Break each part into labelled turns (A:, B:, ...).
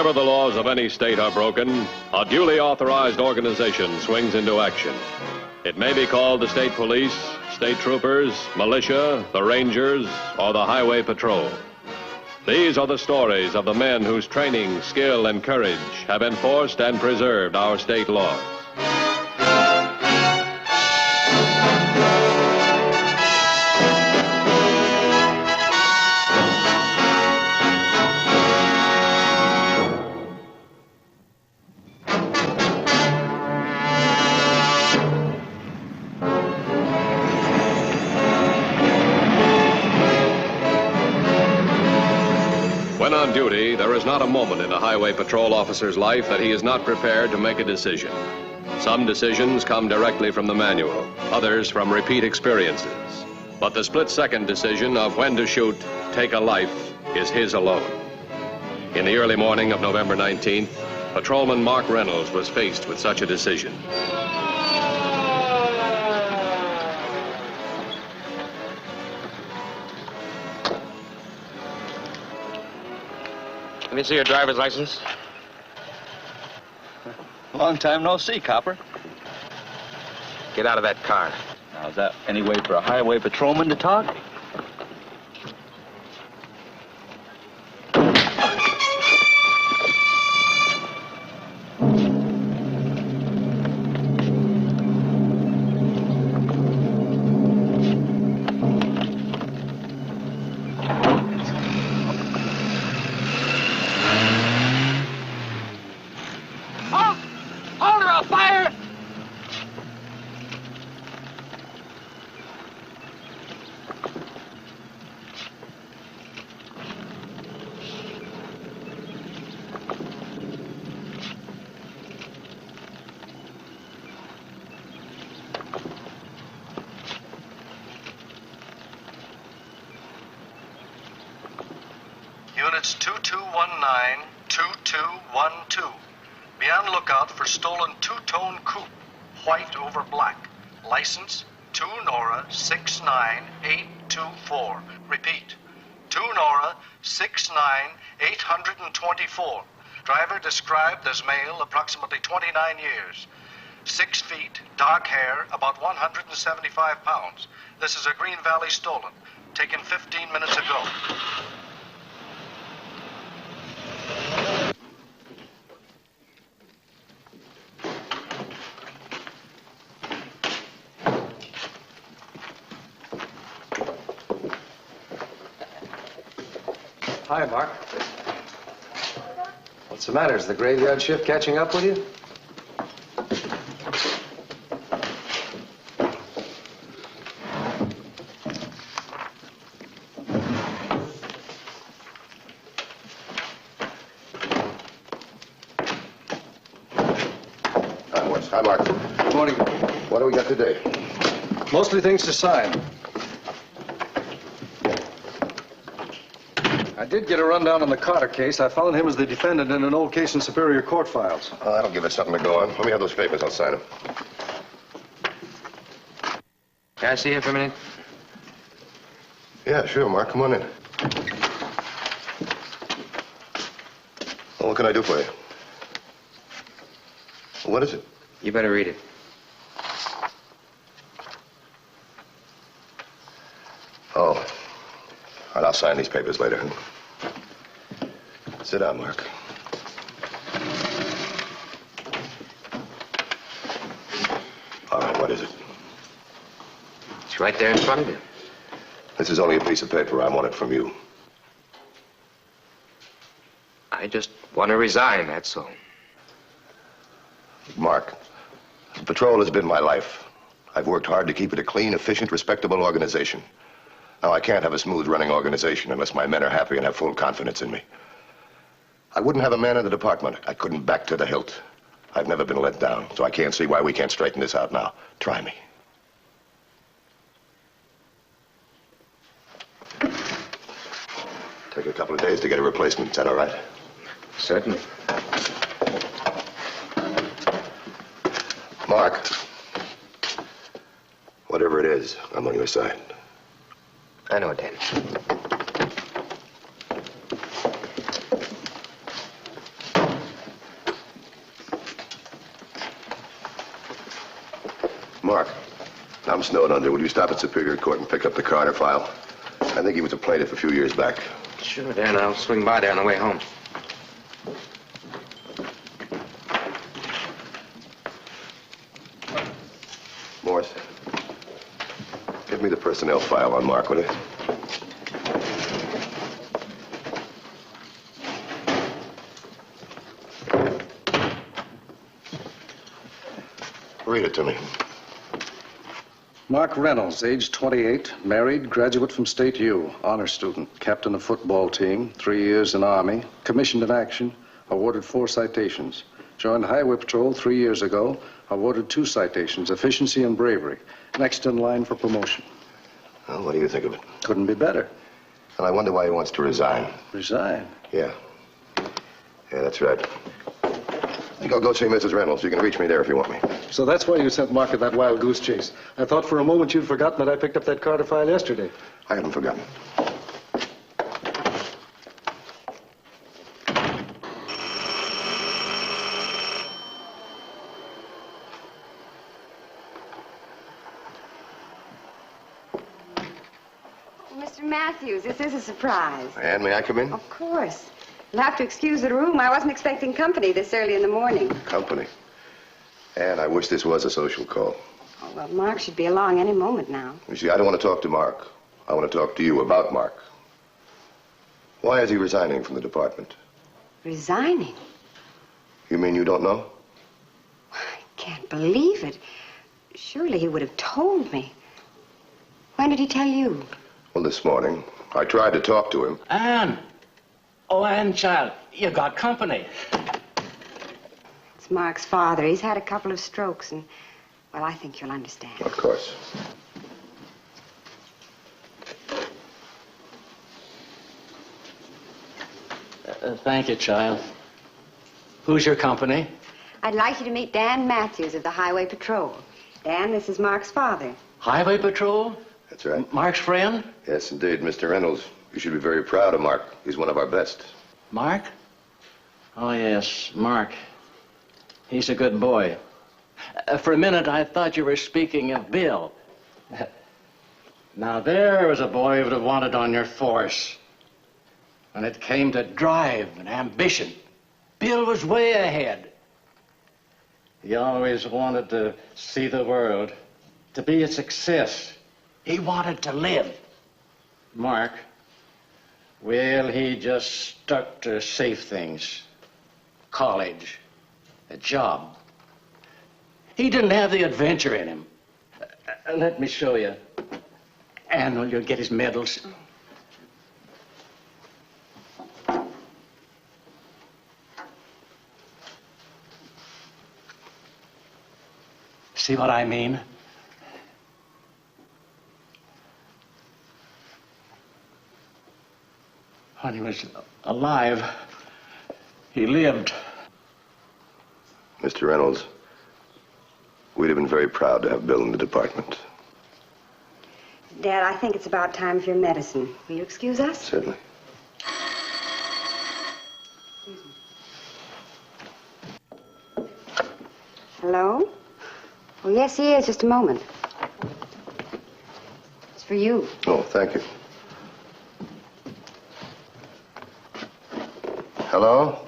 A: Whenever the laws of any state are broken, a duly authorized organization swings into action. It may be called the state police, state troopers, militia, the rangers, or the highway patrol. These are the stories of the men whose training, skill, and courage have enforced and preserved our state laws. When on duty, there is not a moment in a highway patrol officer's life that he is not prepared to make a decision. Some decisions come directly from the manual, others from repeat experiences. But the split-second decision of when to shoot, take a life, is his alone. In the early morning of November 19th, Patrolman Mark Reynolds was faced with such a decision.
B: Let me see your driver's license.
C: Long time no see, Copper.
B: Get out of that car.
C: Now, is that any way for a highway patrolman to talk?
D: Units 2219, 2212. Be on lookout for stolen two-tone coupe, white over black. License 2 Nora 69824. Repeat, 2 Nora 69824. Driver described as male, approximately 29 years. 6 feet, dark hair, about 175 pounds. This is a Green Valley stolen, taken 15 minutes ago.
E: Hi, Mark. What's the matter? Is the graveyard shift catching up with you?
F: Hi, Mark.
E: Good morning.
F: What do we got today?
E: Mostly things to sign. I did get a rundown on the Carter case. I found him as the defendant in an old case in Superior Court files.
F: That'll give us something to go on. Let me have those papers. I'll sign them.
B: Can I see you for a minute?
F: Yeah, sure, Mark. Come on in. Well, what can I do for you? What is it?
B: You better read it.
F: Oh. All right, I'll sign these papers later. Sit down, Mark. All right, what is it?
B: It's right there in front of you.
F: This is only a piece of paper. I want it from you.
B: I just want to resign, that's all.
F: Mark, the patrol has been my life. I've worked hard to keep it a clean, efficient, respectable organization. Now, I can't have a smooth-running organization unless my men are happy and have full confidence in me. I wouldn't have a man in the department I couldn't back to the hilt. I've never been let down, so I can't see why we can't straighten this out now. Try me. Take a couple of days to get a replacement. Is that all right?
B: Certainly.
F: Mark, whatever it is, I'm on your side.
B: I know, Dan.
F: I'm snowed under. Will you stop at Superior Court and pick up the Carter file? I think he was a plaintiff a few years back.
B: Sure, Dan. I'll swing by there on the way home.
F: Morse, give me the personnel file on Mark, will you? Read it to me.
E: Mark Reynolds, age 28, married, graduate from State U, honor student, captain of football team, 3 years in Army, commissioned in action, awarded 4 citations. Joined Highway Patrol 3 years ago, awarded 2 citations, efficiency and bravery. Next in line for promotion.
F: Well, what do you think of it?
E: Couldn't be better.
F: And I wonder why he wants to resign.
E: Resign?
F: Yeah. Yeah, that's right. I think I'll go see Mrs. Reynolds. You can reach me there if you want me.
E: So that's why you sent Mark at that wild goose chase. I thought for a moment you'd forgotten that I picked up that Carter file yesterday.
F: I haven't forgotten.
G: Mr. Matthews, this is a surprise.
F: And may I come in?
G: Of course. You'll have to excuse the room. I wasn't expecting company this early in the morning.
F: Company. And I wish this was a social call.
G: Oh, well, Mark should be along any moment now.
F: You see, I don't want to talk to Mark. I want to talk to you about Mark. Why is he resigning from the department?
G: Resigning?
F: You mean you don't know?
G: I can't believe it. Surely he would have told me. When did he tell you?
F: Well, this morning. I tried to talk to him.
H: Anne! Oh, Anne, child, you got company.
G: It's Mark's father. He's had a couple of strokes, and, well, I think you'll understand.
F: Of course.
H: Thank you, child. Who's your company?
G: I'd like you to meet Dan Matthews of the Highway Patrol. Dan, this is Mark's father.
H: Highway Patrol?
F: That's right.
H: Mark's friend?
F: Yes, indeed, Mr. Reynolds. You should be very proud of Mark. He's one of our best.
H: Mark? Oh, yes, Mark. He's a good boy. For a minute, I thought you were speaking of Bill. Now, there was a boy who would have wanted on your force. When it came to drive and ambition, Bill was way ahead. He always wanted to see the world, to be a success. He wanted to live. Mark, well, he just stuck to safe things. College, a job. He didn't have the adventure in him. Let me show you. And will you get his medals? See what I mean? When he was alive, he lived.
F: Mr. Reynolds, we'd have been very proud to have Bill in the department.
G: Dad, I think it's about time for your medicine. Will you excuse us?
F: Certainly.
G: Excuse me. Hello? Oh, yes, he is. Just a moment. It's for you.
F: Oh, thank you. Hello?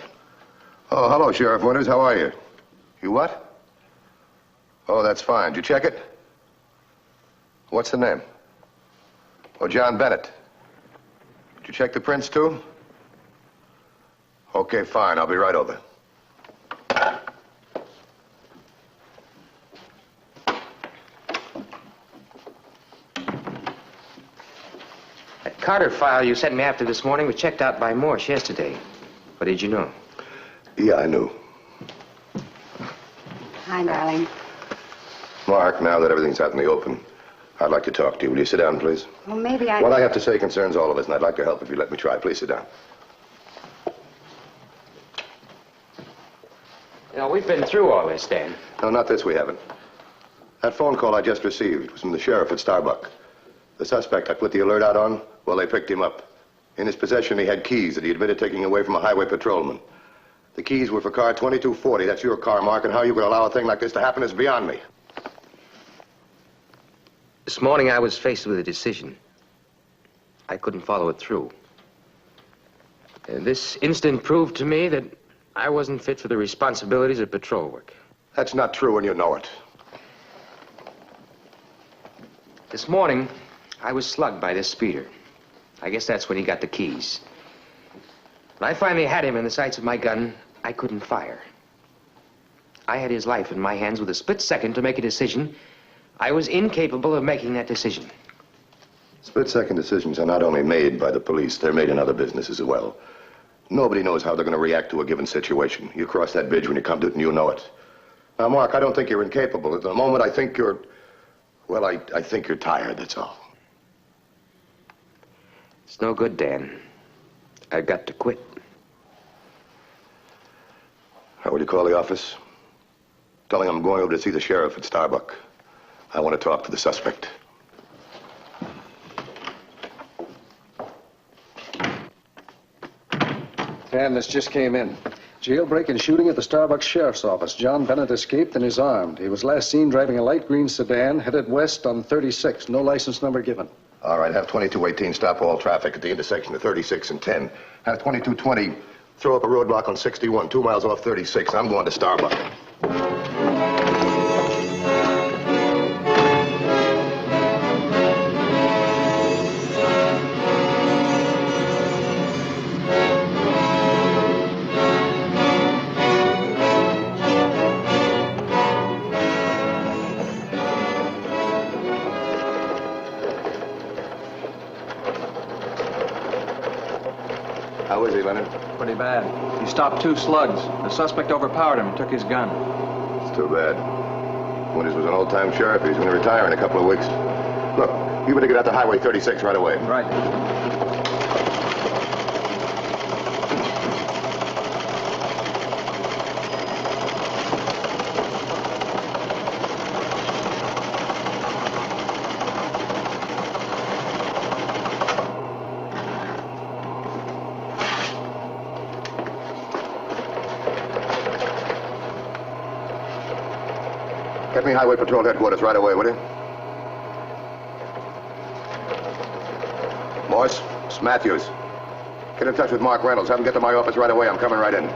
F: Oh, hello, Sheriff Winters. How are you? You what? Oh, that's fine. Did you check it? What's the name? Oh, John Bennett. Did you check the prints, too? Okay, fine. I'll be right over.
B: That Carter file you sent me after this morning was checked out by Morse yesterday. What did you know?
F: Yeah, I knew.
G: Hi, darling.
F: Mark, now that everything's out in the open, I'd like to talk to you. Will you sit down, please?
G: Well, maybe
F: What I have to say concerns all of us, and I'd like to help if you let me try. Please sit down.
B: You know, we've been through all this, Dan.
F: No, not this, we haven't. That phone call I just received was from the sheriff at Starbuck. The suspect I put the alert out on, well, they picked him up. In his possession, he had keys that he admitted taking away from a highway patrolman. The keys were for car 2240. That's your car, Mark, and how you could allow a thing like this to happen is beyond me.
B: This morning I was faced with a decision. I couldn't follow it through. This incident proved to me that I wasn't fit for the responsibilities of patrol work.
F: That's not true, and you know it.
B: This morning, I was slugged by this speeder. I guess that's when he got the keys. When I finally had him in the sights of my gun, I couldn't fire. I had his life in my hands with a split second to make a decision. I was incapable of making that decision.
F: Split-second decisions are not only made by the police, they're made in other businesses as well. Nobody knows how they're going to react to a given situation. You cross that bridge when you come to it, and you know it. Now, Mark, I don't think you're incapable. At the moment, I think you're... Well, I think you're tired, that's all.
B: It's no good, Dan. I've got to quit.
F: How will you call the office? Telling him I'm going over to see the sheriff at Starbuck. I want to talk to the suspect.
E: Dan, this just came in. Jailbreak and shooting at the Starbucks Sheriff's Office. John Bennett escaped and is armed. He was last seen driving a light green sedan headed west on 36. No license number given.
F: All right, have 2218 stop all traffic at the intersection of 36 and 10. Have 2220 throw up a roadblock on 61, 2 miles off 36. I'm going to Starbuck. How is he, Leonard?
I: Pretty bad. He stopped 2 slugs. The suspect overpowered him and took his gun.
F: It's too bad. Winters was an old-time sheriff. He's going to retire in a couple of weeks. Look, you better get out to Highway 36 right away.
I: Right.
F: Get me Highway Patrol headquarters right away, will you? Morse, it's Matthews. Get in touch with Mark Reynolds. Have him get to my office right away. I'm coming right in.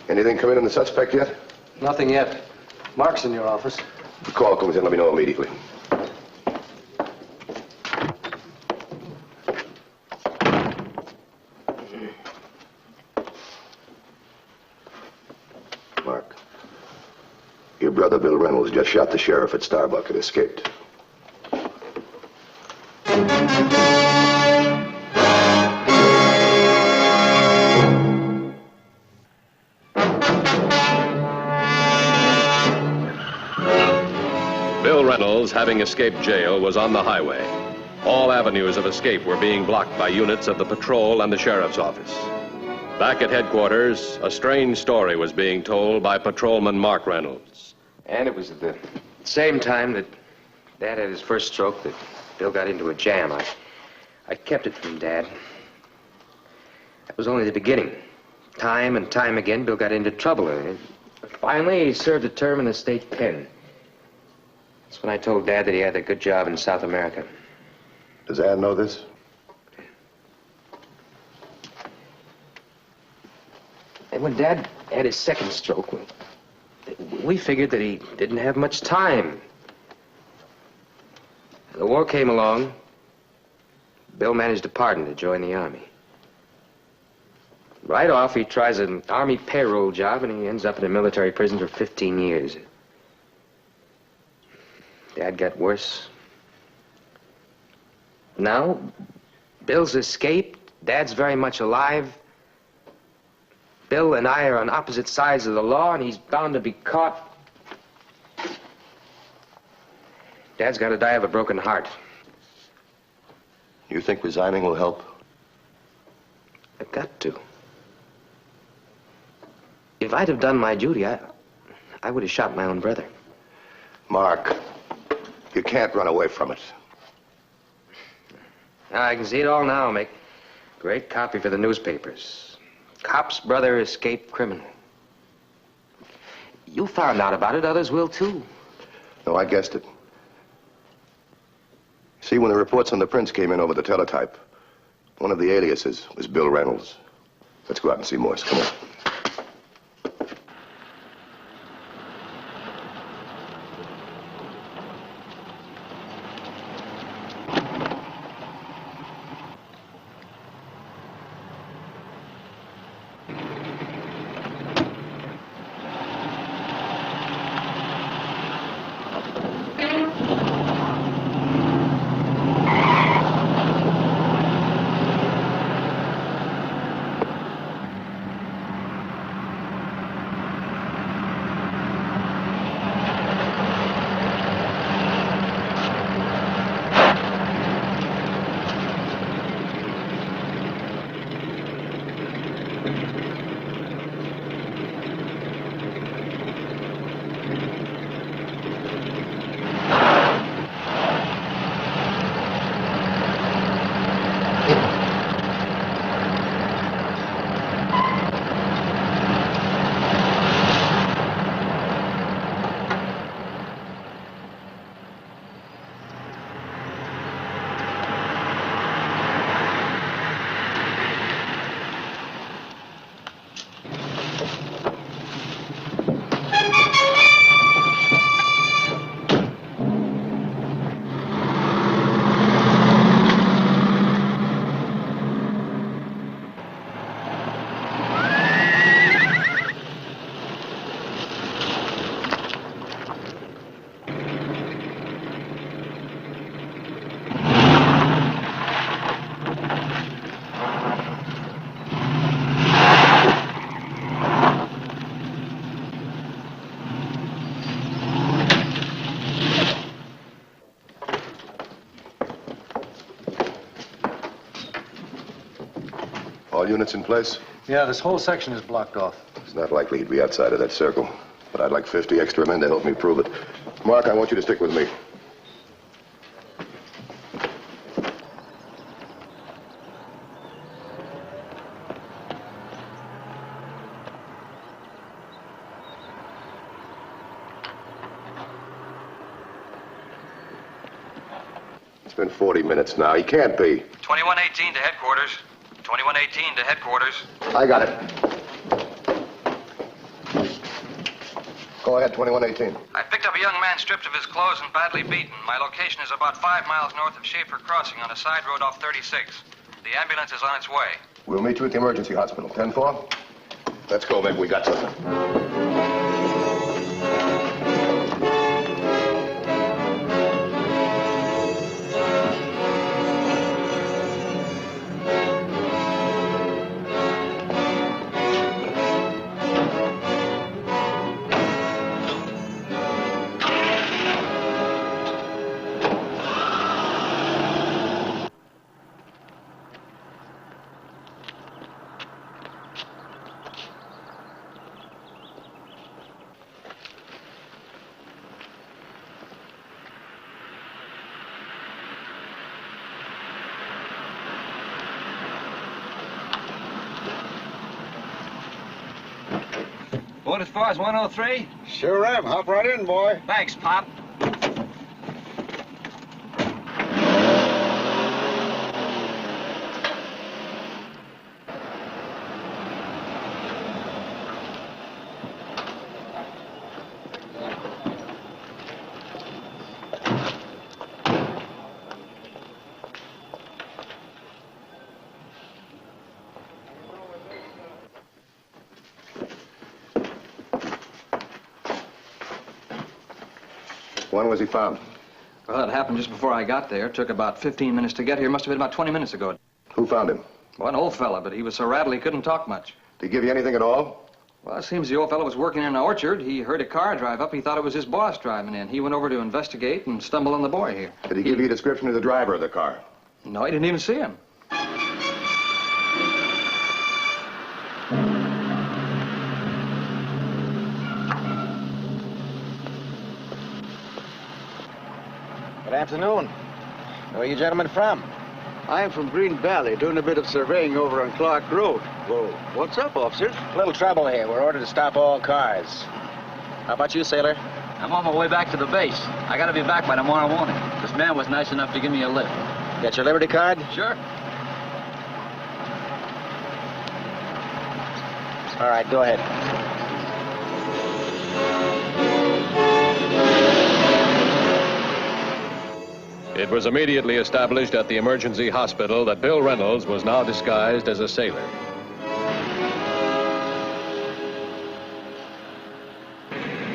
F: Anything come in on the suspect yet?
E: Nothing yet. Mark's in your office.
F: If the call comes in, let me know immediately. Mark, your brother Bill Reynolds just shot the sheriff at Starbuck and escaped.
A: Bill Reynolds, having escaped jail, was on the highway. All avenues of escape were being blocked by units of the patrol and the sheriff's office. Back at headquarters, a strange story was being told by Patrolman Mark Reynolds.
B: And it was at the same time that Dad had his first stroke that Bill got into a jam. I kept it from Dad. That was only the beginning. Time and time again, Bill got into trouble. Finally, he served a term in the state pen. That's when I told Dad that he had a good job in South America.
F: Does Ann know this?
B: And when Dad had his second stroke, we figured that he didn't have much time. The war came along. Bill managed to pardon to join the Army. Right off, he tries an Army payroll job, and he ends up in a military prison for 15 years. Dad got worse. Now, Bill's escaped. Dad's very much alive. Bill and I are on opposite sides of the law, and he's bound to be caught. Dad's got to die of a broken heart.
F: You think resigning will help?
B: I've got to. If I'd have done my duty, I would have shot my own brother.
F: Mark, you can't run away from it.
B: I can see it all now, Mick. Great copy for the newspapers. Cop's brother escaped criminal. You found out about it, others will too.
F: No, I guessed it. See, when the reports on the prints came in over the teletype, one of the aliases was Bill Reynolds. Let's go out and see Morse. Come on. All units in place?
E: Yeah, this whole section is blocked off.
F: It's not likely he'd be outside of that circle. But I'd like 50 extra men to help me prove it. Mark, I want you to stick with me. It's been 40 minutes now. He can't be.
J: 2118 to headquarters. 2118 to headquarters.
F: I got it. Go ahead, 2118.
J: I picked up a young man stripped of his clothes and badly beaten. My location is about 5 miles north of Schaefer Crossing on a side road off 36. The ambulance is on its way.
F: We'll meet you at the emergency hospital. 10-4? Let's go, Meg. We got something.
J: Boat as far as 103?
E: Sure am. Hop right in, boy.
J: Thanks, Pop.
F: When was he found?
I: Well, it happened just before I got there. It took about 15 minutes to get here. Must have been about 20 minutes ago.
F: Who found him?
I: Well, an old fella, but he was so rattled he couldn't talk much.
F: Did he give you anything at all?
I: Well, it seems the old fella was working in an orchard. He heard a car drive up. He thought it was his boss driving in. He went over to investigate and stumbled on the boy here.
F: Did he give you a description of the driver of the car?
I: No, he didn't even see him.
K: Good afternoon. Where are you gentlemen from?
H: I'm from Green Valley, doing a bit of surveying over on Clark Road. Well, what's up, officers?
K: Little trouble here. We're ordered to stop all cars. How about you, sailor?
L: I'm on my way back to the base. I gotta be back by tomorrow morning. This man was nice enough to give me a lift.
K: Got your Liberty card?
L: Sure.
K: All right, go ahead.
A: It was immediately established at the emergency hospital that Bill Reynolds was now disguised as a sailor.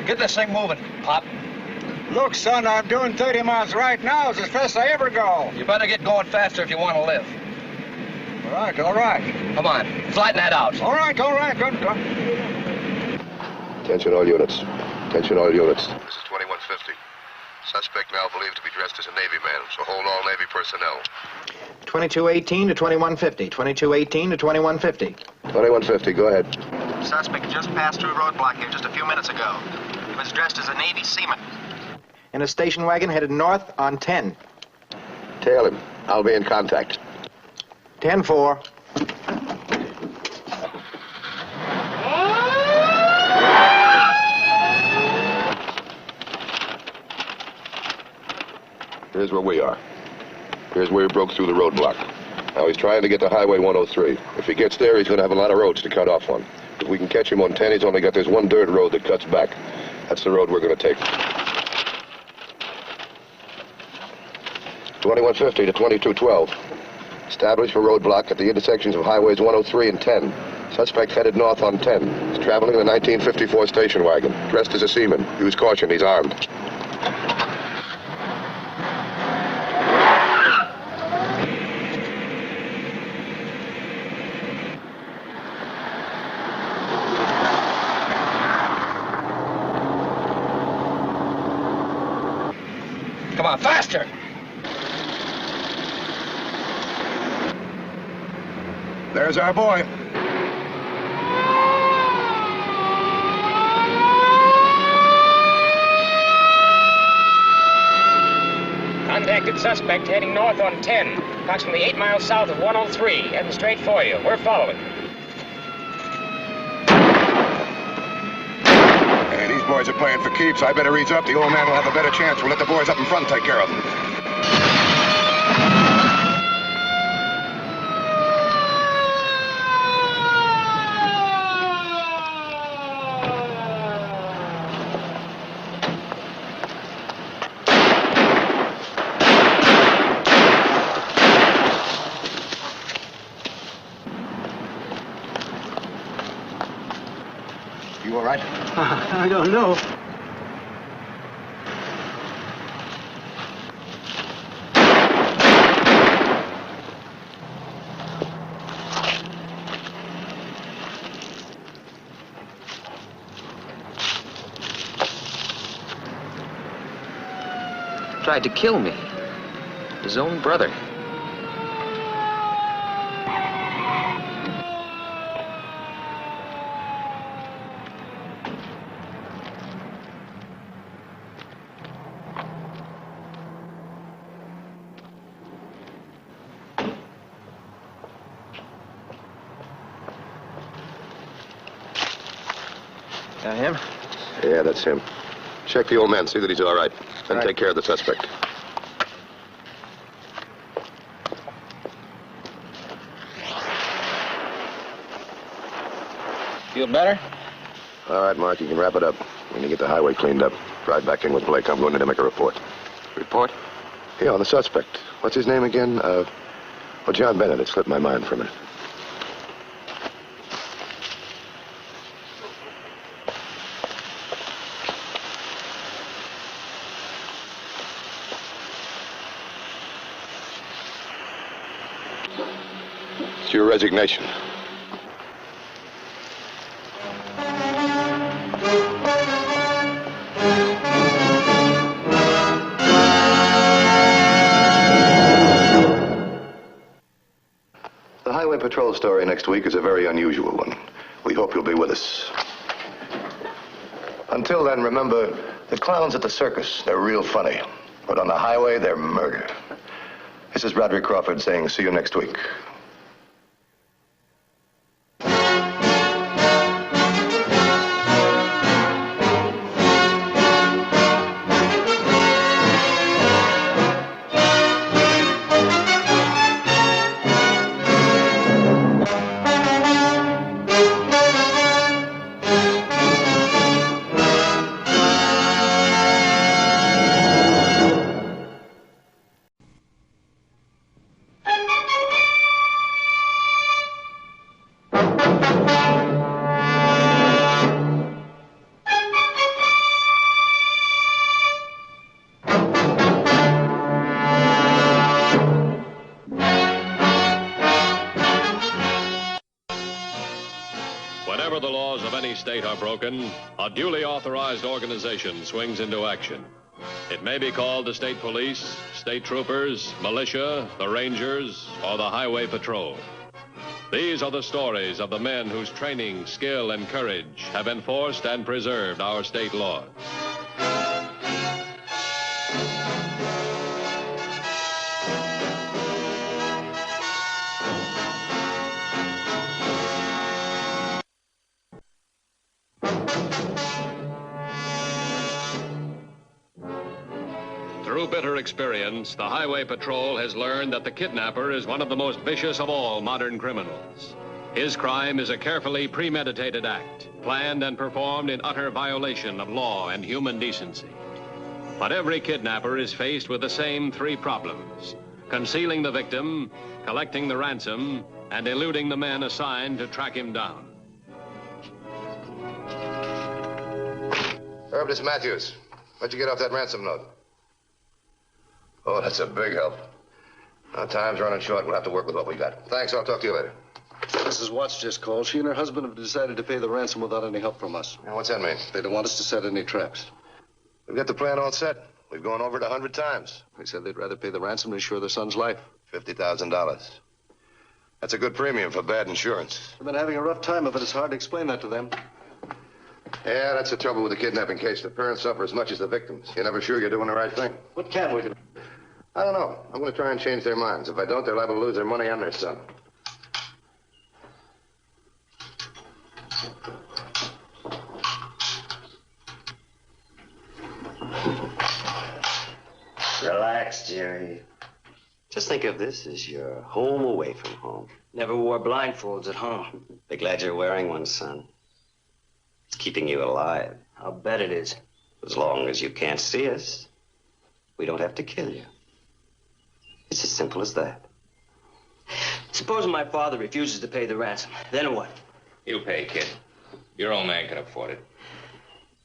L: Get this thing moving, Pop.
H: Look, son, I'm doing 30 miles right now. It's as fast as I ever go.
L: You better get going faster if you want to live.
H: All right, all right.
L: Come on, flatten that out.
H: All right, all right. Good.
F: Attention all units. Attention all units. This is 2150. Suspect now believed to be dressed as a Navy man, so hold all Navy personnel.
K: 2218 to 2150. 2218 to 2150.
F: 2150, go ahead.
M: Suspect just passed through roadblock here just a few minutes ago. He was dressed as a Navy seaman.
K: In a station wagon headed north on 10.
F: Tail him. I'll be in contact.
K: 10-4.
F: Here's where we are. Here's where he broke through the roadblock. Now he's trying to get to Highway 103. If he gets there, he's going to have a lot of roads to cut off on. If we can catch him on 10, he's only got this one dirt road that cuts back. That's the road we're going to take. 2150 to 2212. Established a roadblock at the intersections of Highways 103 and 10. Suspect headed north on 10. He's traveling in a 1954 station wagon. Dressed as a seaman. Use caution, he's armed.
L: Come on, faster!
F: There's our boy.
N: Contacted suspect heading north on 10, approximately 8 miles south of 103, heading straight for you. We're following.
F: Hey, these boys are playing for keeps. I better ease up. The old man will have a better chance. We'll let the boys up in front take care of them. You all right?
H: I don't know.
B: Tried to kill me. His own brother.
K: That him?
F: Yeah, that's him. Check the old man, see that he's all right. Then take care of the suspect.
K: Feel better?
F: All right, Mark, you can wrap it up. When you get the highway cleaned up, drive back in with Blake. I'm going in to make a report.
B: Report?
F: Yeah, on the suspect. What's his name again? John Bennett. It slipped my mind for a minute. It's your resignation. The Highway Patrol story next week is a very unusual one. We hope you'll be with us. Until then, remember, the clowns at the circus, they're real funny. But on the highway, they're murder. This is Roderick Crawford saying, see you next week.
A: Whenever the laws of any state are broken, a duly authorized organization swings into action. It may be called the state police, state troopers, militia, the rangers, or the highway patrol. These are the stories of the men whose training, skill, and courage have enforced and preserved our state laws. Through bitter experience, the Highway Patrol has learned that the kidnapper is one of the most vicious of all modern criminals. His crime is a carefully premeditated act, planned and performed in utter violation of law and human decency. But every kidnapper is faced with the same three problems: concealing the victim, collecting the ransom, and eluding the men assigned to track him down.
F: Herb, this is Matthews. What'd you get off that ransom note? Oh, that's a big help. Now, time's running short. We'll have to work with what we got. Thanks. I'll talk to you later.
E: Mrs. Watts just called. She and her husband have decided to pay the ransom without any help from us.
F: Now, what's that mean?
E: They don't want us to set any traps.
F: We've got the plan all set. We've gone over it 100 times.
E: They said they'd rather pay the ransom than insure their son's life.
F: $50,000. That's a good premium for bad insurance.
E: We've been having a rough time of it. It's hard to explain that to them.
F: Yeah, that's the trouble with the kidnapping case. The parents suffer as much as the victims. You're never sure you're doing the right thing.
E: What can we do?
F: I don't know. I'm going to try and change their minds. If I don't, they're liable to lose their money and their son.
O: Relax, Jerry. Just think of this as your home away from home. Never wore blindfolds at home. Be glad you're wearing one, son. It's keeping you alive. I'll bet it is. As long as you can't see us, we don't have to kill you. It's as simple as that.
P: Supposing my father refuses to pay the ransom, then what?
B: You pay, kid. Your old man can afford it.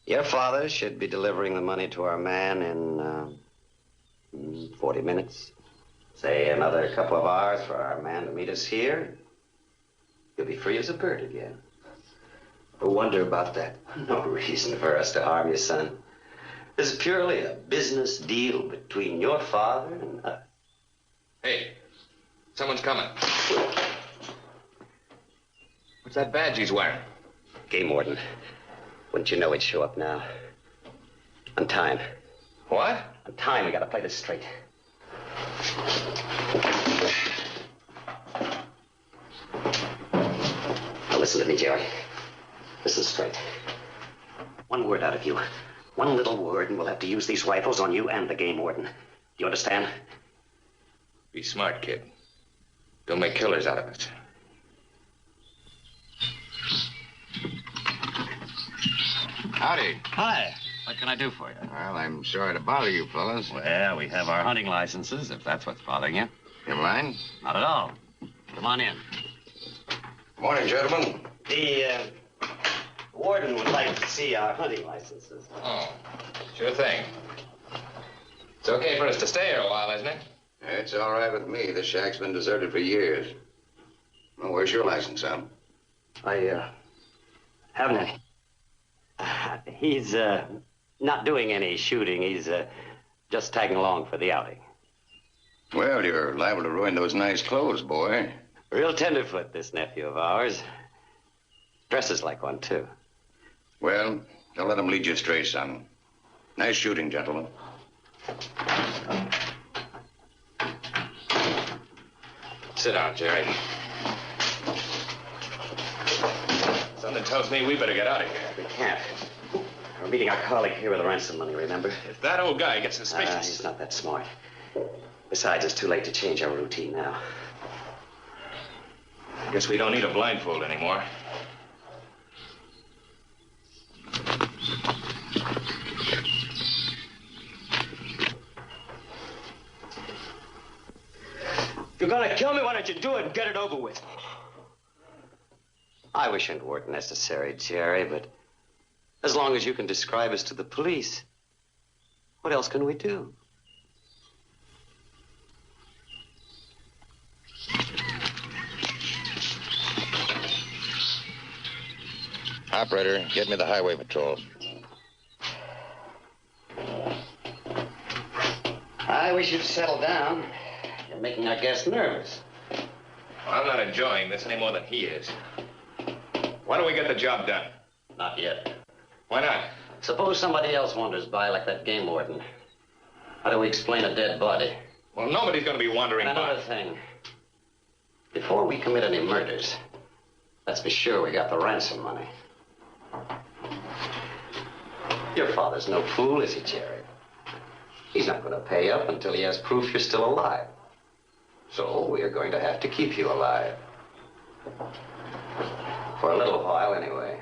O: Your father should be delivering the money to our man in 40 minutes. Say another couple of hours for our man to meet us here. You'll be free as a bird again.
P: I wonder about that.
O: No reason for us to harm you, son. This is purely a business deal between your father and us.
B: Hey, someone's coming. What's that badge he's wearing?
O: Game warden. Wouldn't you know he'd show up now? On time.
B: What?
O: On time. We gotta play this straight. Now listen to me, Jerry. Listen straight. One word out of you. One little word, and we'll have to use these rifles on you and the game warden. Do you understand?
B: Be smart, kid. Don't make killers out of us.
Q: Howdy.
L: Hi. What can I do for you?
Q: Well, I'm sorry to bother you fellas.
L: Well, we have our hunting licenses, if that's what's bothering you.
Q: You mind?
L: Not at all. Come on in.
F: Morning, gentlemen.
O: The warden would like to see our hunting licenses.
B: Oh, sure thing. It's okay for us to stay here a while, isn't it?
Q: It's all right with me. This shack's been deserted for years. Well, where's your license, Sam?
O: I haven't any. He's not doing any shooting. He's just tagging along for the outing.
Q: Well, you're liable to ruin those nice clothes, boy.
O: Real tenderfoot, this nephew of ours. Dresses like one, too.
Q: Well, don't let him lead you astray, son. Nice shooting, gentlemen.
O: Sit down, Jerry.
R: Something tells me we better get out of here.
O: We can't. We're meeting our colleague here with the ransom money, remember?
R: If that old guy gets suspicious...
O: He's not that smart. Besides, it's too late to change our routine now.
R: I guess we don't need a blindfold anymore.
P: If you're gonna kill me, why don't you do it and get it over with?
O: I wish it weren't necessary, Jerry, but as long as you can describe us to the police, what else can we do?
K: Operator, get me the highway patrol.
O: I wish you'd settle down. You're making our guests nervous.
R: Well, I'm not enjoying this any more than he is. Why don't we get the job done?
O: Not yet.
R: Why not?
O: Suppose somebody else wanders by like that game warden. How do we explain a dead body?
R: Well, nobody's going to be wandering
O: and another thing. Before we commit any murders, let's be sure we got the ransom money. Your father's no fool, is he, Jerry? He's not going to pay up until he has proof you're still alive. So we are going to have to keep you alive. For a little while, anyway.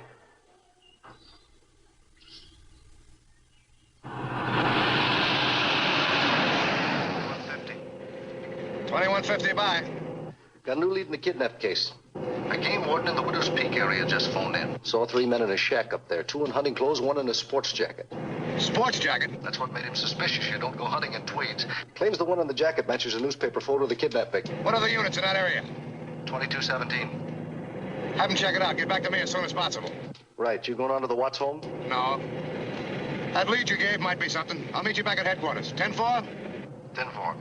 Q: 2150, bye.
E: Got a new lead in the kidnap case.
Q: A game warden in the Widow's Peak area just phoned in.
E: Saw 3 men in a shack up there. 2 in hunting clothes, 1 in a sports jacket.
Q: Sports jacket? That's what made him suspicious. You don't go hunting in tweeds.
E: Claims the one on the jacket matches a newspaper photo of the kidnap victim.
Q: What are the units in that area? 2217. Have him check it out. Get back to me as soon as possible.
E: Right. You going on to the Watts home?
Q: No. That lead you gave might be something. I'll meet you back at headquarters. 10-4? 10-4.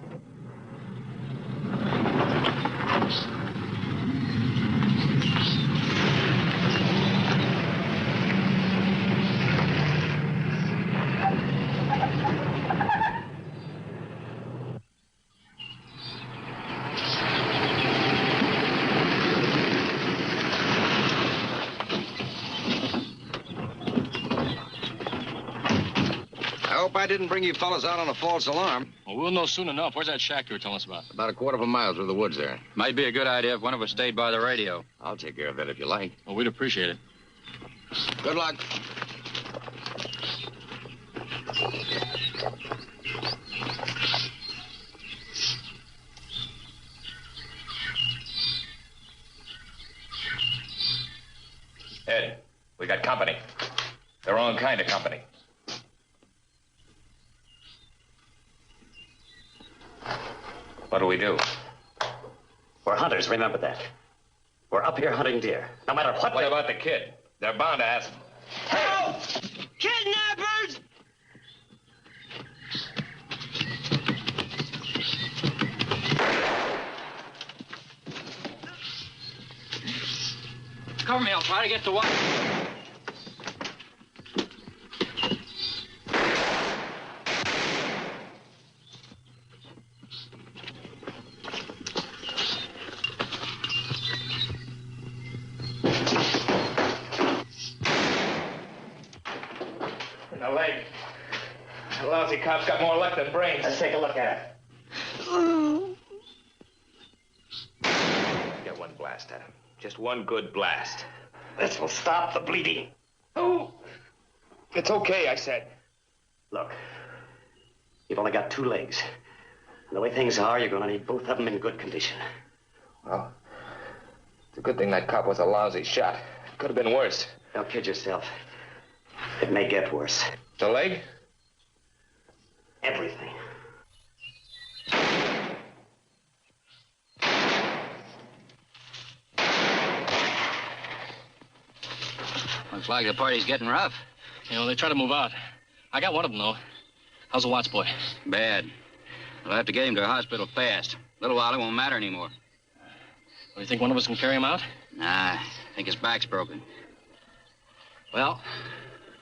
I: I didn't bring you fellas out on a false alarm.
L: Well, we'll know soon enough. Where's that shack you were telling us about?
K: About a quarter of a mile through the woods there.
L: Might be a good idea if one of us stayed by the radio.
K: I'll take care of that if you like.
L: Well, we'd appreciate it.
K: Good luck.
R: Ed, we got company. The wrong kind of company. What do we do?
O: We're hunters, remember that. We're up here hunting deer, no matter what.
R: What about the kid? They're bound to ask him.
P: Help! Kidnappers!
L: Cover me, I'll try to get to one.
R: The leg. The lousy cop's got more luck than brains.
O: Let's take a look at
R: it. Get one blast at him. Just one good blast.
O: This will stop the bleeding.
R: Oh! It's okay, I said.
O: Look, you've only got 2 legs. And the way things are, you're going to need both of them in good condition.
R: Well, it's a good thing that cop was a lousy shot. It could have been worse.
O: Don't kid yourself. It may get worse.
R: The leg?
O: Everything.
L: Looks like the party's getting rough.
S: You know, they try to move out. I got one of them, though. How's the Watts boy?
L: Bad. We'll have to get him to a hospital fast. A little while, it won't matter anymore.
S: Do you think one of us can carry him out?
L: Nah, I think his back's broken. Well,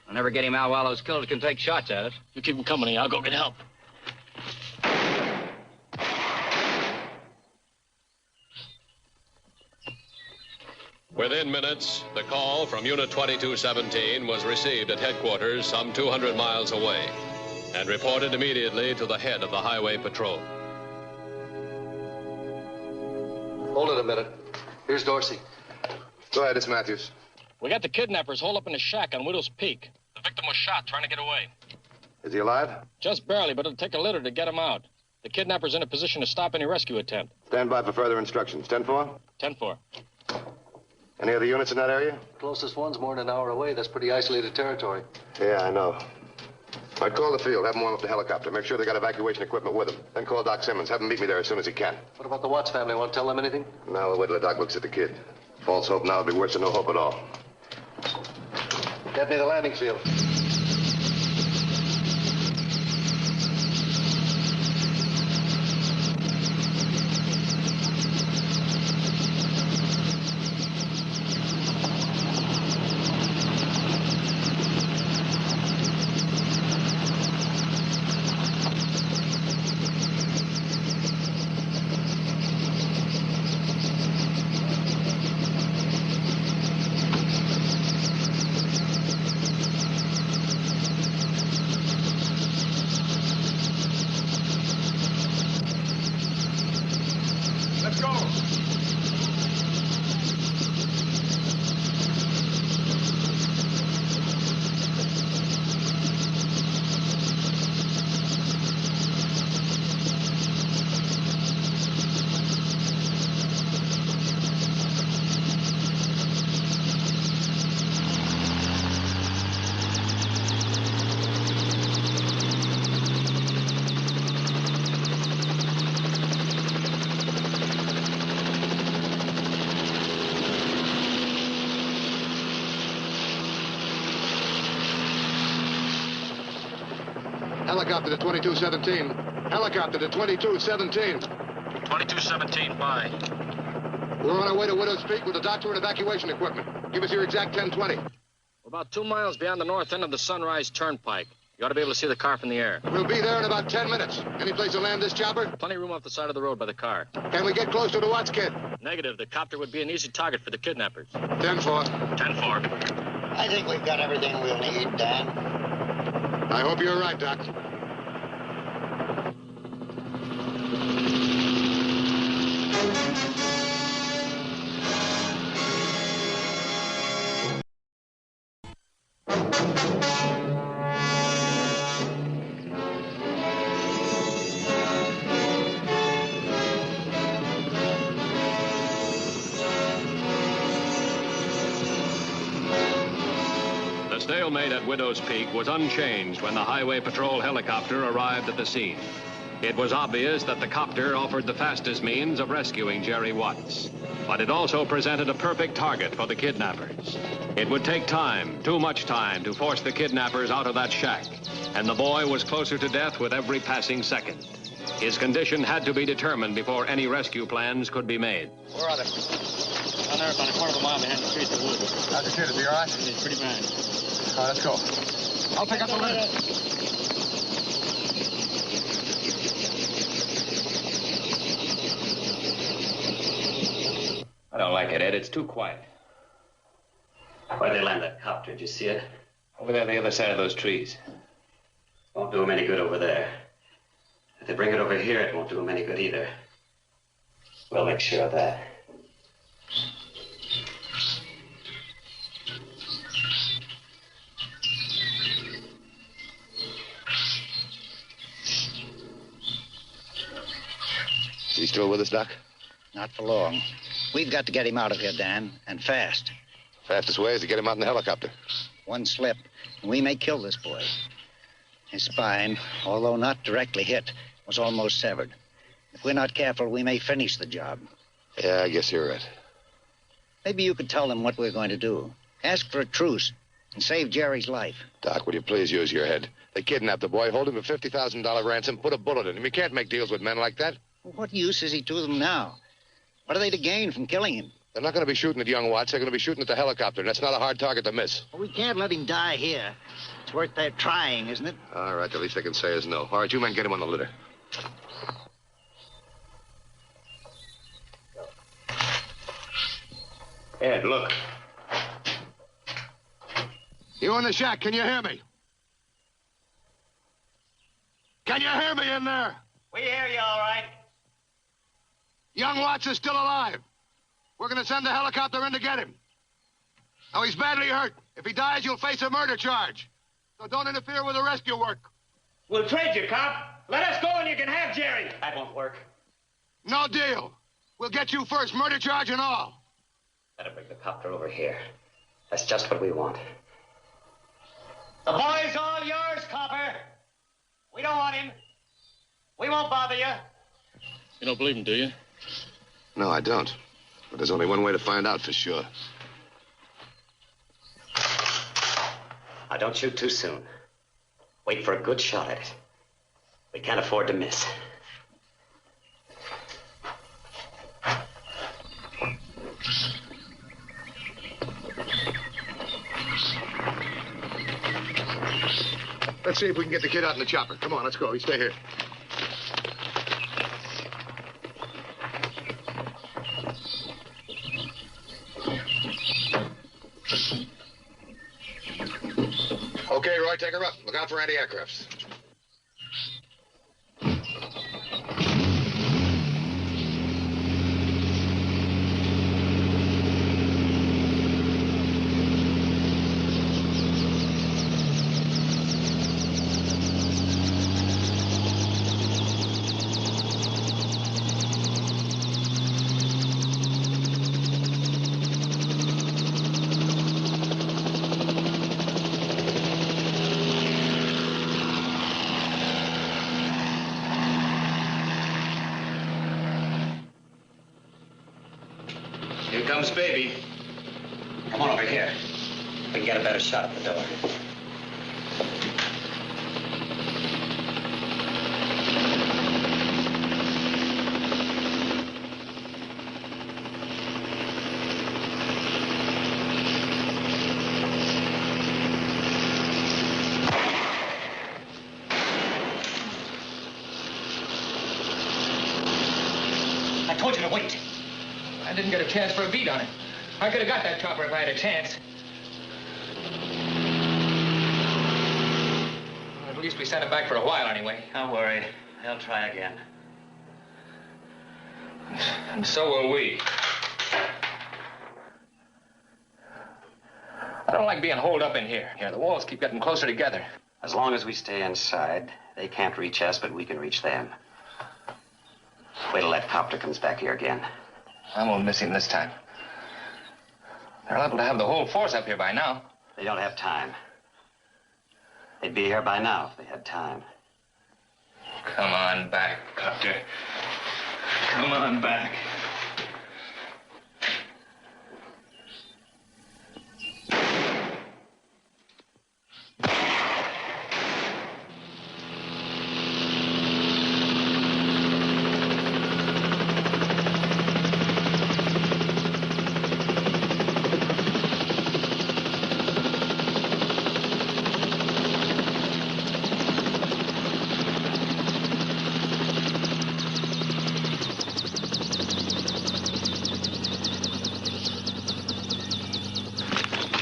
L: I'll never get him out while those killers can take shots at us.
S: You keep him company. I'll go get help.
A: Within minutes, the call from Unit 2217 was received at headquarters some 200 miles away and reported immediately to the head of the Highway Patrol.
E: Hold it a minute. Here's Dorsey.
F: Go ahead, it's Matthews.
S: We got the kidnappers holed up in a shack on Widow's Peak. The victim was shot trying to get away.
F: Is he alive?
S: Just barely, but it'll take a litter to get him out. The kidnapper's in a position to stop any rescue attempt.
F: Stand by for further instructions. 10-4?
S: 10-4.
F: Any other units in that area?
E: Closest one's more than an hour away. That's pretty isolated territory.
F: Yeah, I know. All right, call the field. Have them warm up the helicopter. Make sure they got evacuation equipment with them. Then call Doc Simmons. Have him meet me there as soon as he can.
E: What about the Watts family? Want to tell them anything?
F: No, we'll wait till the doc looks at the kid. False hope now would be worse than no hope at all.
E: Get me the landing field.
F: Helicopter to 2217. Helicopter to 2217.
S: 2217, bye.
F: We're on our way to Widow's Peak with the doctor and evacuation equipment. Give us your exact 1020.
S: We're about 2 miles beyond the north end of the Sunrise Turnpike. You ought to be able to see the car from the air.
F: We'll be there in about 10 minutes. Any place to land this chopper?
S: Plenty of room off the side of the road by the car.
F: Can we get close to the Watts kid?
S: Negative. The copter would be an easy target for the kidnappers.
F: 10-4.
S: 10-4.
T: I think we've got everything we'll need, Dan.
F: I hope you're right, Doc.
A: The stalemate at Widow's Peak was unchanged when the Highway Patrol helicopter arrived at the scene. It was obvious that the copter offered the fastest means of rescuing Jerry Watts, but it also presented a perfect target for the kidnappers. It would take time, too much time, to force the kidnappers out of that shack, and the boy was closer to death with every passing second. His condition had to be determined before any rescue plans could be made.
T: Where are they?
S: Down there about a quarter of a mile behind the trees of the woods.
F: How's the kid? Is he all right?
S: He's pretty bad.
F: All right, let's go. I'll pick up the litter.
R: I don't like it, Ed. It's too quiet.
O: Where'd they land that copter? Did you see it?
R: Over there on the other side of those trees.
O: Won't do them any good over there. If they bring it over here, it won't do them any good either. We'll make sure of that.
F: Is he still with us, Doc?
T: Not for long. We've got to get him out of here, Dan, and fast.
F: Fastest way is to get him out in the helicopter.
T: One slip, and we may kill this boy. His spine, although not directly hit, was almost severed. If we're not careful, we may finish the job.
F: Yeah, I guess you're right.
T: Maybe you could tell them what we're going to do. Ask for a truce and save Jerry's life.
F: Doc, will you please use your head? They kidnapped the boy, hold him for $50,000 ransom, put a bullet in him. You can't make deals with men like that.
T: Well, what use is he to them now? What are they to gain from killing him?
F: They're not going to be shooting at young Watts. They're going to be shooting at the helicopter, and that's not a hard target to miss.
T: Well, we can't let him die here. It's worth their trying, isn't it?
F: All right, the least they can say is no. All right, you men get him on the litter.
R: Ed, look.
F: You in the shack, can you hear me? Can you hear me in there?
O: We hear you all right.
F: Young Watts is still alive. We're going to send a helicopter in to get him. Now, he's badly hurt. If he dies, you'll face a murder charge. So don't interfere with the rescue work.
N: We'll trade you, cop. Let us go and you can have Jerry.
O: That won't work.
F: No deal. We'll get you first, murder charge and all.
O: Better bring the copter over here. That's just what we want.
N: The boy's all yours, copper. We don't want him. We won't bother you.
S: You don't believe him, do you?
F: No, I don't. But there's only one way to find out for sure.
O: Now, don't shoot too soon. Wait for a good shot at it. We can't afford to miss.
F: Let's see if we can get the kid out in the chopper. Come on, let's go. You stay here. Okay, Roy, take her up. Look out for anti-aircrafts.
R: Here comes baby.
O: Come on over here. We can get a better shot at the door.
N: I told you to wait. I didn't get a chance for a beat on it. I could have got that chopper if I had a chance. Well, at least we sent him back for a while anyway.
O: Don't worry. They'll try again.
N: And so will we. I don't like being holed up in here. The walls keep getting closer together.
O: As long as we stay inside, they can't reach us, but we can reach them. Wait till that copter comes back here again.
N: I won't miss him this time. They're liable to have the whole force up here by now.
O: They don't have time. They'd be here by now if they had time.
N: Come on back, copter. Come on back.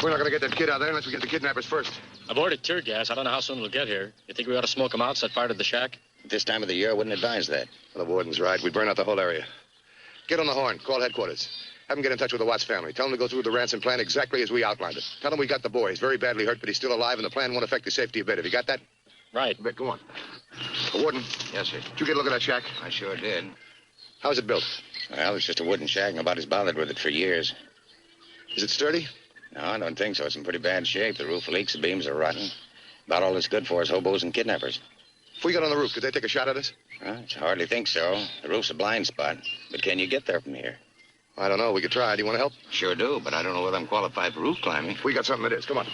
F: We're not going to get that kid out there unless we get the kidnappers first.
S: I've ordered tear gas. I don't know how soon we'll get here. You think we ought to smoke them out, set fire to the shack?
T: At this time of the year, I wouldn't advise that.
F: Well, the warden's right. We burn out the whole area. Get on the horn. Call headquarters. Have them get in touch with the Watts family. Tell them to go through the ransom plan exactly as we outlined it. Tell them we got the boy. He's very badly hurt, but he's still alive, and the plan won't affect his safety a bit. Have you got that?
S: Right.
F: A bit. Go on. The warden.
T: Yes, sir.
F: Did you get a look at that shack?
T: I sure did.
F: How's it built?
T: Well, it's just a wooden shack. Nobody's bothered with it for years.
F: Is it sturdy?
T: No, I don't think so. It's in pretty bad shape. The roof leaks, the beams are rotten. About all it's good for is hobos and kidnappers.
F: If we got on the roof, could they take a shot at us?
T: Well, I hardly think so. The roof's a blind spot. But can you get there from here?
F: I don't know. We could try. Do you want to help?
T: Sure do, but I don't know whether I'm qualified for roof climbing.
F: We got something that is. Come on.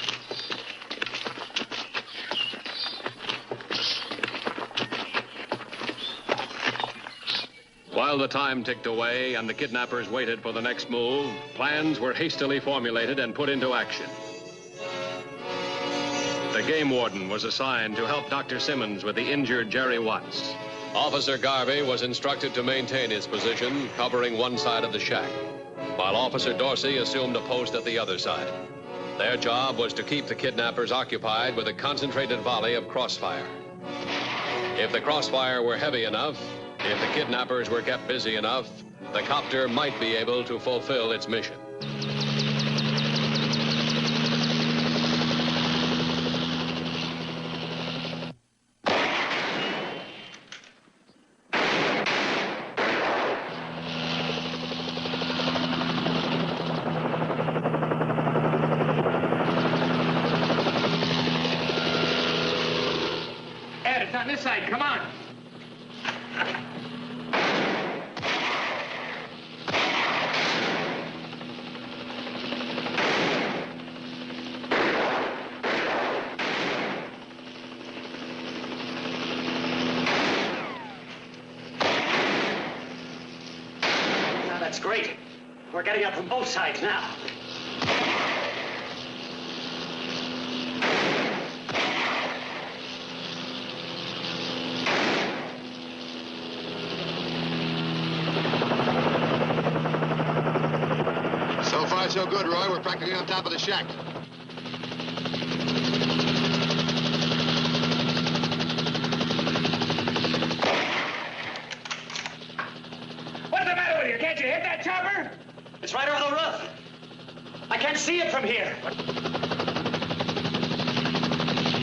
A: While the time ticked away and the kidnappers waited for the next move, plans were hastily formulated and put into action. The game warden was assigned to help Dr. Simmons with the injured Jerry Watts. Officer Garvey was instructed to maintain his position, covering one side of the shack. while Officer Dorsey assumed a post at the other side. Their job was to keep the kidnappers occupied with a concentrated volley of crossfire. If the crossfire were heavy enough, if the kidnappers were kept busy enough, the copter might be able to fulfill its mission.
N: Ed, it's on this side. Come on.
T: Now, that's great. We're getting up from both sides now.
F: So far, so good, Roy. We're practically on top of the shack.
N: What's the matter with you? Can't you hit that chopper?
T: It's right over the roof. I can't see it from here.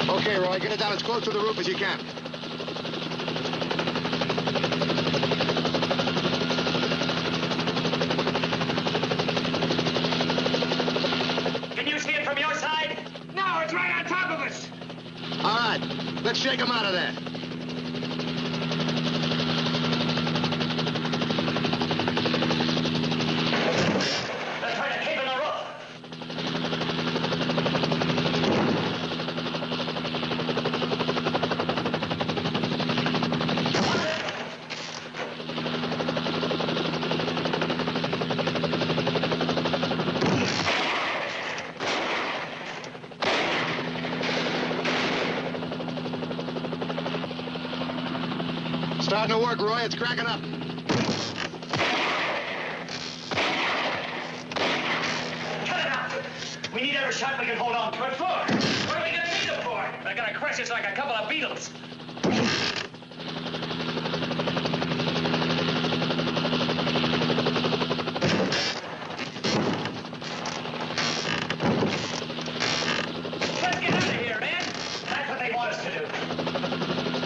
F: Okay, Roy, get it down as close to the roof as you can.
T: Can you see it from your side?
N: No, it's right on top of us.
F: All right, let's shake him out of there.
T: They're trying to cave in the roof.
F: Starting to work, Roy. It's cracking up.
T: Cut it out. We need every shot we can hold on to.
N: What for? What are we gonna need them for? They're gonna crush us like a couple of beetles. Let's get out of here, man.
T: That's what they want us to do.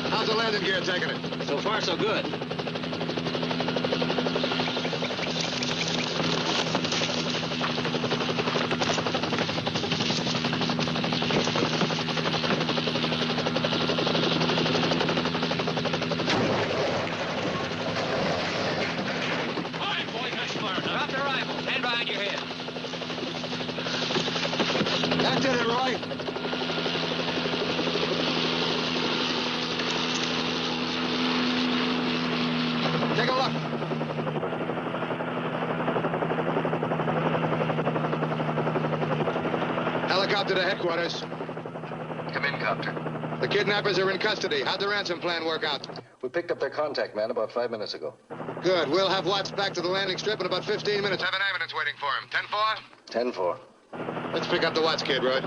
F: How's the landing gear taking it?
L: So far, so good.
S: All right, boys, nice fire. Now.
J: Drop the rifle. Stand behind your head.
F: That did it, Roy. Take a look. Helicopter to headquarters.
E: Come in, copter.
F: The kidnappers are in custody. How'd the ransom plan work out?
E: We picked up their contact man about 5 minutes ago.
F: Good. We'll have Watts back to the landing strip in about 15 minutes. Have an ambulance waiting for him. 10-4?
E: 10-4.
F: Let's pick up the Watts kid, Roy.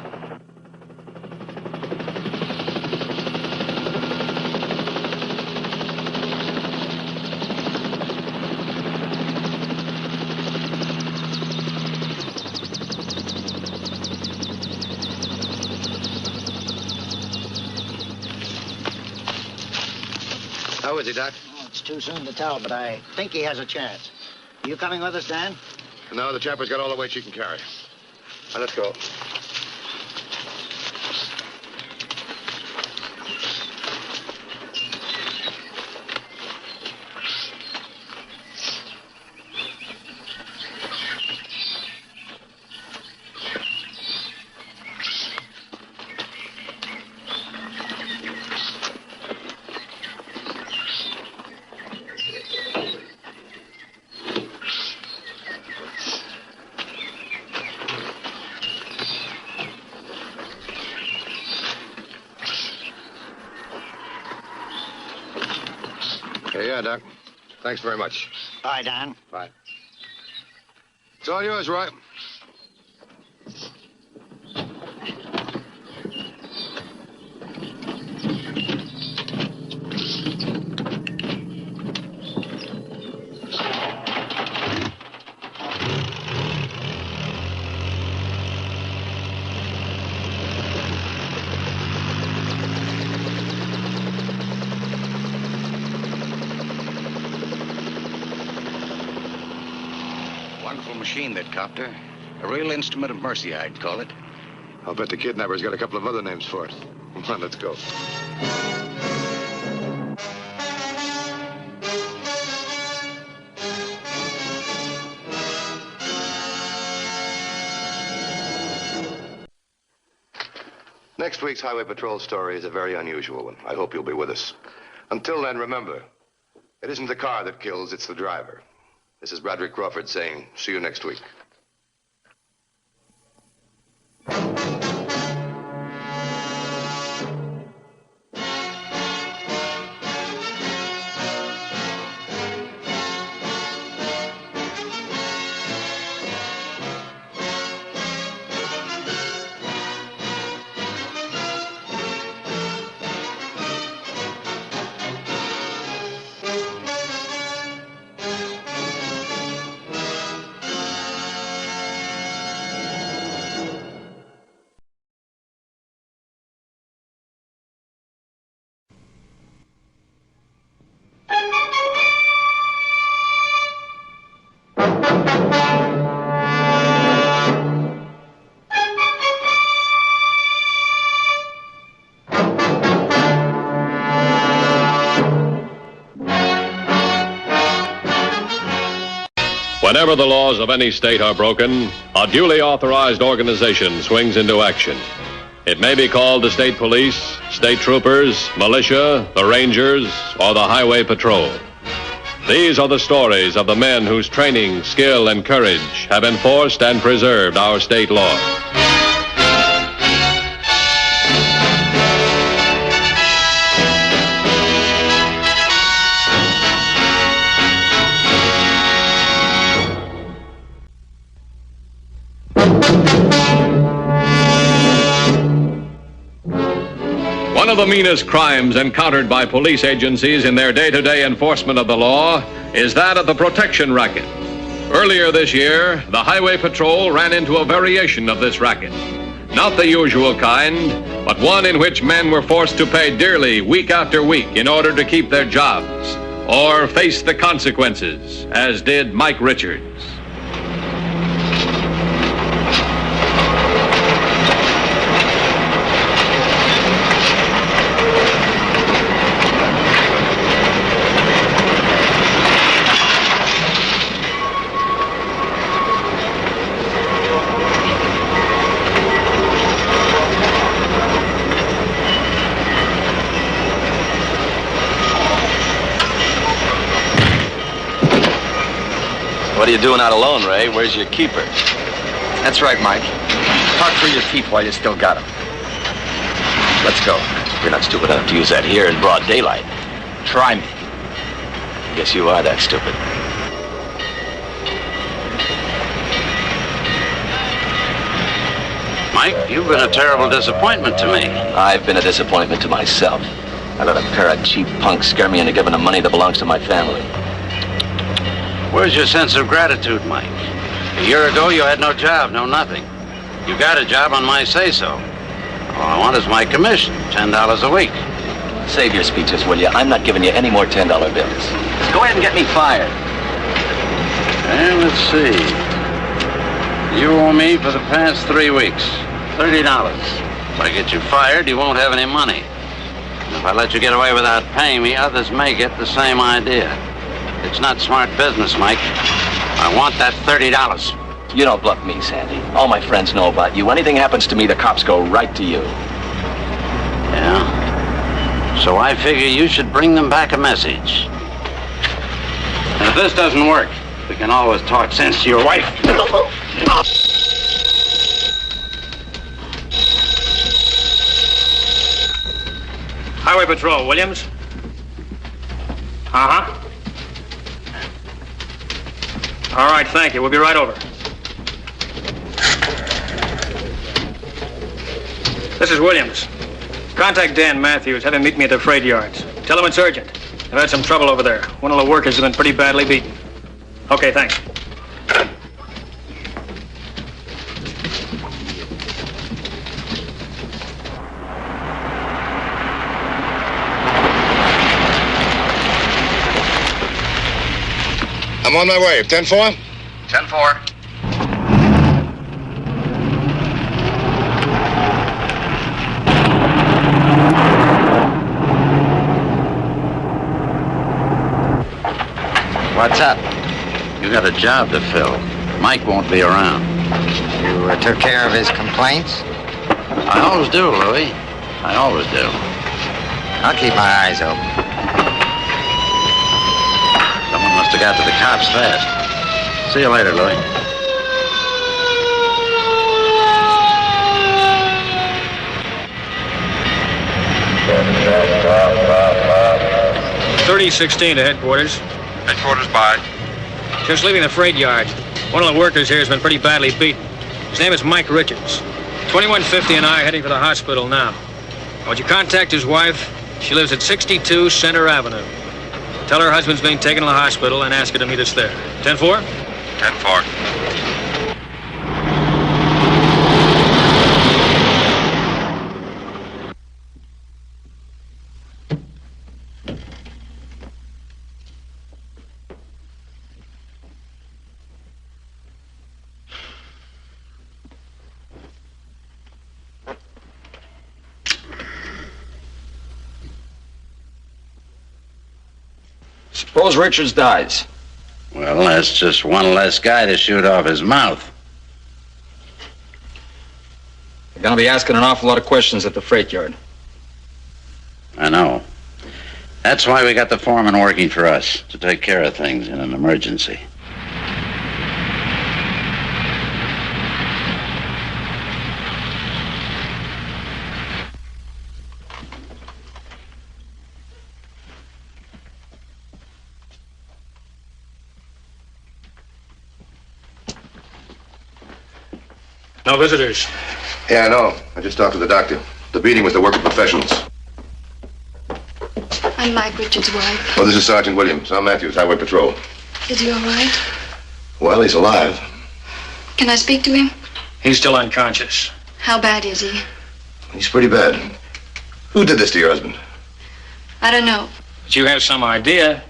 F: How is he, Doc?
T: Oh, it's too soon to tell, but I think he has a chance. You coming with us, Dan?
F: No, the chopper's got all the weight she can carry. Now, let's go. Yeah, Doc. Thanks very much.
T: Bye, Dan.
F: Bye. It's all yours, Roy.
T: Wonderful machine, that copter. A real instrument of mercy, I'd call it.
F: I'll bet the kidnapper's got a couple of other names for it. Come on, let's go. Next week's Highway Patrol story is a very unusual one. I hope you'll be with us. Until then, remember, it isn't the car that kills, it's the driver. This is Broderick Crawford saying, see you next week.
A: Whenever the laws of any state are broken, a duly authorized organization swings into action. It may be called the state police, state troopers, militia, the rangers, or the highway patrol. These are the stories of the men whose training, skill, and courage have enforced and preserved our state law. One of the meanest crimes encountered by police agencies in their day-to-day enforcement of the law is that of the protection racket. Earlier this year, the Highway Patrol ran into a variation of this racket. Not the usual kind, but one in which men were forced to pay dearly week after week in order to keep their jobs, or face the consequences, as did Mike Richards.
C: What are you doing out alone, Ray? Where's your keeper?
B: That's right, Mike. Talk through your teeth while you still got him.
C: Let's go. You're not stupid enough to use that here in broad daylight.
B: Try me.
C: Guess you are that stupid.
U: Mike, you've been a terrible disappointment to me.
C: I've been a disappointment to myself. I let a pair of cheap punks scare me into giving them money that belongs to my family.
U: Where's your sense of gratitude, Mike? A year ago, you had no job, no nothing. You got a job on my say-so. All I want is my commission, $10 a week.
C: Save your speeches, will you? I'm not giving you any more $10 bills. Just go ahead and get me fired.
U: And let's see. You owe me for the past 3 weeks, $30. If I get you fired, you won't have any money. And if I let you get away without paying me, others may get the same idea. It's not smart business, Mike. I want that $30.
C: You don't bluff me, Sandy. All my friends know about you. Anything happens to me, the cops go right to you.
U: Yeah? So I figure you should bring them back a message. And if this doesn't work, we can always talk sense to your wife.
N: Highway Patrol, Williams? Uh-huh. All right, thank you. We'll be right over.
D: This is Williams. Contact Dan Matthews. Have him meet me at the freight yards. Tell him it's urgent. I've had some trouble over there. One of the workers has been pretty badly beaten. Okay, thanks.
F: I'm on my way. 10-4?
Q: 10-4.
U: What's up? You got a job to fill. Mike won't be around.
V: You took care of his complaints?
U: I always do, Louis. I always do.
V: I'll keep my eyes open.
U: Someone must have got to the cops fast. See you later, Louis.
D: $3016 to headquarters.
W: Headquarters by?
D: Just leaving the freight yard. One of the workers here has been pretty badly beaten. His name is Mike Richards. 2150 and I are heading for the hospital now. Would you contact his wife? She lives at 62 Center Avenue. Tell her husband's being taken to the hospital and ask her to meet us there. 10-4?
W: 10-4.
I: Suppose Richards dies.
U: Well, that's just one less guy to shoot off his mouth.
I: They're gonna be asking an awful lot of questions at the freight yard.
U: I know. That's why we got the foreman working for us, to take care of things in an emergency.
D: No visitors.
F: Yeah, I know. I just talked to the doctor. The beating was the work of professionals.
X: I'm Mike Richards' wife.
F: Oh, this is Sergeant Williams. I'm Matthews, Highway Patrol.
X: Is he all right?
F: Well, he's alive.
X: Can I speak to him?
D: He's still unconscious.
X: How bad is he?
F: He's pretty bad. Who did this to your husband?
X: I don't know.
D: But you have some idea.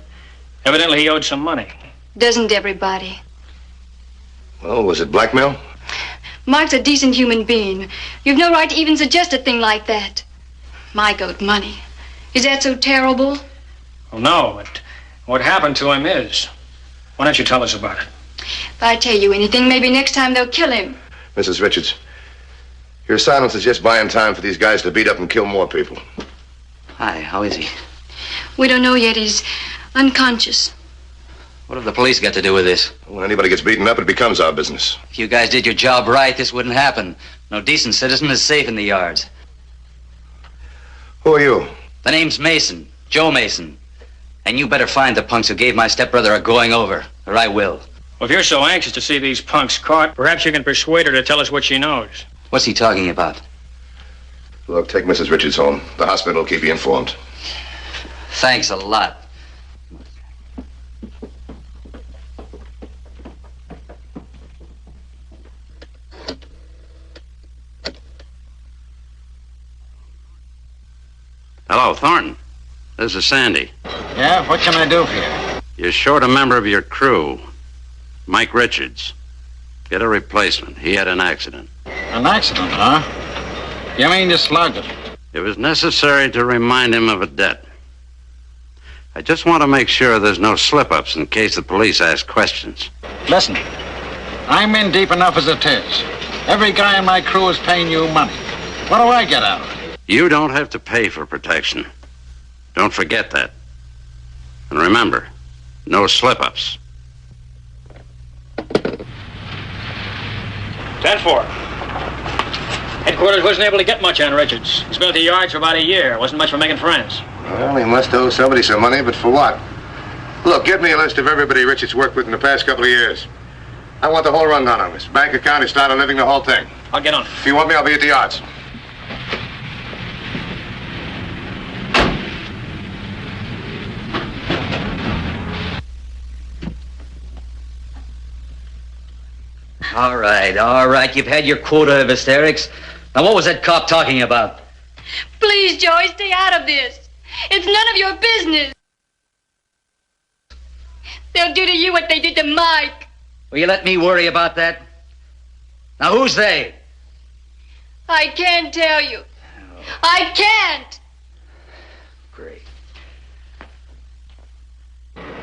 D: Evidently, he owed some money.
X: Doesn't everybody?
F: Well, was it blackmail?
X: Mike's a decent human being. You've no right to even suggest a thing like that. Mike owed money. Is that so terrible?
D: Well, no, but what happened to him is. Why don't you tell us about it?
X: If I tell you anything, maybe next time they'll kill him.
F: Mrs. Richards, your silence is just buying time for these guys to beat up and kill more people.
L: Hi, how is he?
X: We don't know yet. He's unconscious.
L: What have the police got to do with this?
F: When anybody gets beaten up, it becomes our business.
L: If you guys did your job right, this wouldn't happen. No decent citizen is safe in the yards.
F: Who are you?
L: The name's Mason, Joe Mason. And you better find the punks who gave my stepbrother a going over, or I will.
D: Well, if you're so anxious to see these punks caught, perhaps you can persuade her to tell us what she knows.
L: What's he talking about?
F: Look, take Mrs. Richards home. The hospital will keep you informed.
L: Thanks a lot.
U: Hello, Thornton. This is Sandy.
T: Yeah, what can I do for you?
U: You're short a member of your crew, Mike Richards. Get a replacement. He had an accident.
T: An accident, huh? You mean you slugged him?
U: It was necessary to remind him of a debt. I just want to make sure there's no slip-ups in case the police ask questions.
T: Listen, I'm in deep enough as it is. Every guy in my crew is paying you money. What do I get out of it?
U: You don't have to pay for protection. Don't forget that. And remember, no slip-ups.
D: 10-4. Headquarters wasn't able to get much on Richards. He's been at the yards for about a year. Wasn't much for making friends.
F: Well, he must owe somebody some money, but for what? Look, get me a list of everybody Richards worked with in the past couple of years. I want the whole rundown of his bank account, his style of living, the whole thing.
D: I'll get on it.
F: If you want me, I'll be at the yards.
L: All right. You've had your quota of hysterics. Now, what was that cop talking about?
X: Please, Joey, stay out of this. It's none of your business. They'll do to you what they did to Mike.
L: Will you let me worry about that? Now, who's they?
X: I can't tell you. I can't.
L: Great.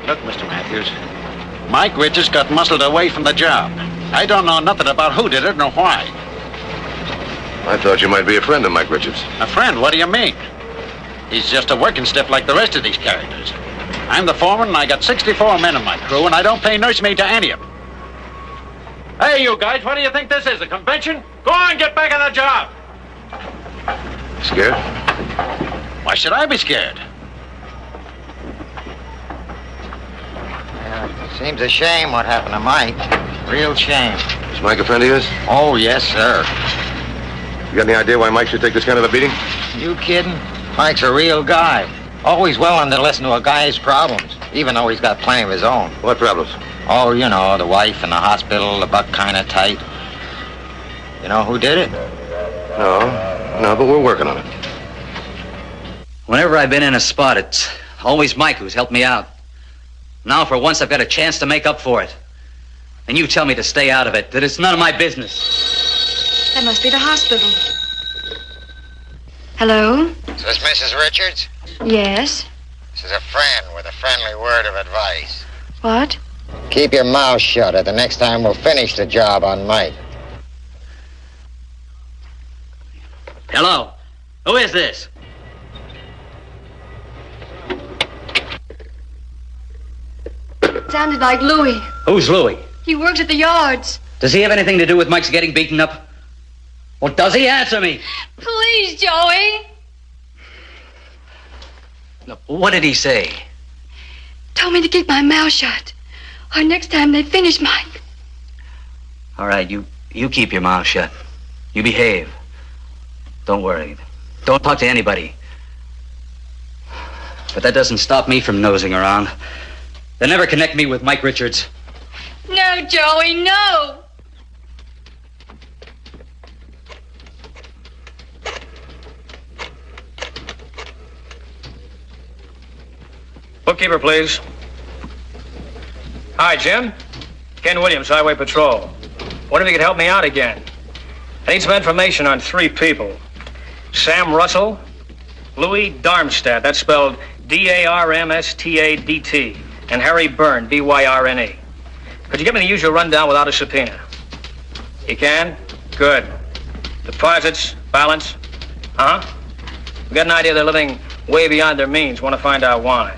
U: Look, Mr. Matthews, Mike Richards got muscled away from the job. I don't know nothing about who did it nor why.
F: I thought you might be a friend of Mike Richards.
U: A friend? What do you mean? He's just a working stiff like the rest of these characters. I'm the foreman, and I got 64 men in my crew, and I don't pay nursemaid to any of them. Hey, you guys, what do you think this is, a convention? Go on, get back on the job.
F: Scared?
U: Why should I be scared?
V: Seems a shame what happened to Mike. Real shame.
F: Is Mike a friend of yours?
V: Oh, yes, sir.
F: You got any idea why Mike should take this kind of a beating?
V: You kidding? Mike's a real guy. Always willing to listen to a guy's problems, even though he's got plenty of his own.
F: What problems?
V: Oh, you know, the wife in the hospital, the buck kind of tight. You know who did it?
F: No, but we're working on it.
L: Whenever I've been in a spot, it's always Mike who's helped me out. Now, for once, I've got a chance to make up for it. And you tell me to stay out of it, that it's none of my business.
X: That must be the hospital. Hello?
V: Is this Mrs. Richards?
X: Yes.
V: This is a friend with a friendly word of advice.
X: What?
V: Keep your mouth shut, or the next time we'll finish the job on Mike.
L: Hello? Who is this?
X: Sounded like Louis.
L: Who's Louis?
X: He works at the yards.
L: Does he have anything to do with Mike's getting beaten up? Well, does he? Answer me.
X: Please, Joey.
L: No, what did he say?
X: Told me to keep my mouth shut. Or next time they finish Mike.
L: All right, you keep your mouth shut. You behave. Don't worry. Don't talk to anybody. But that doesn't stop me from nosing around. They never connect me with Mike Richards.
X: No, Joey, no.
D: Bookkeeper, please. Hi, Jim. Ken Williams, Highway Patrol. Wonder if you could help me out again. I need some information on 3 people. Sam Russell, Louis Darmstadt, that's spelled D-A-R-M-S-T-A-D-T, and Harry Byrne, B-Y-R-N-E. Could you give me the usual rundown without a subpoena? You can? Good. Deposits, balance? Huh? We got an idea they're living way beyond their means. Want to find out why.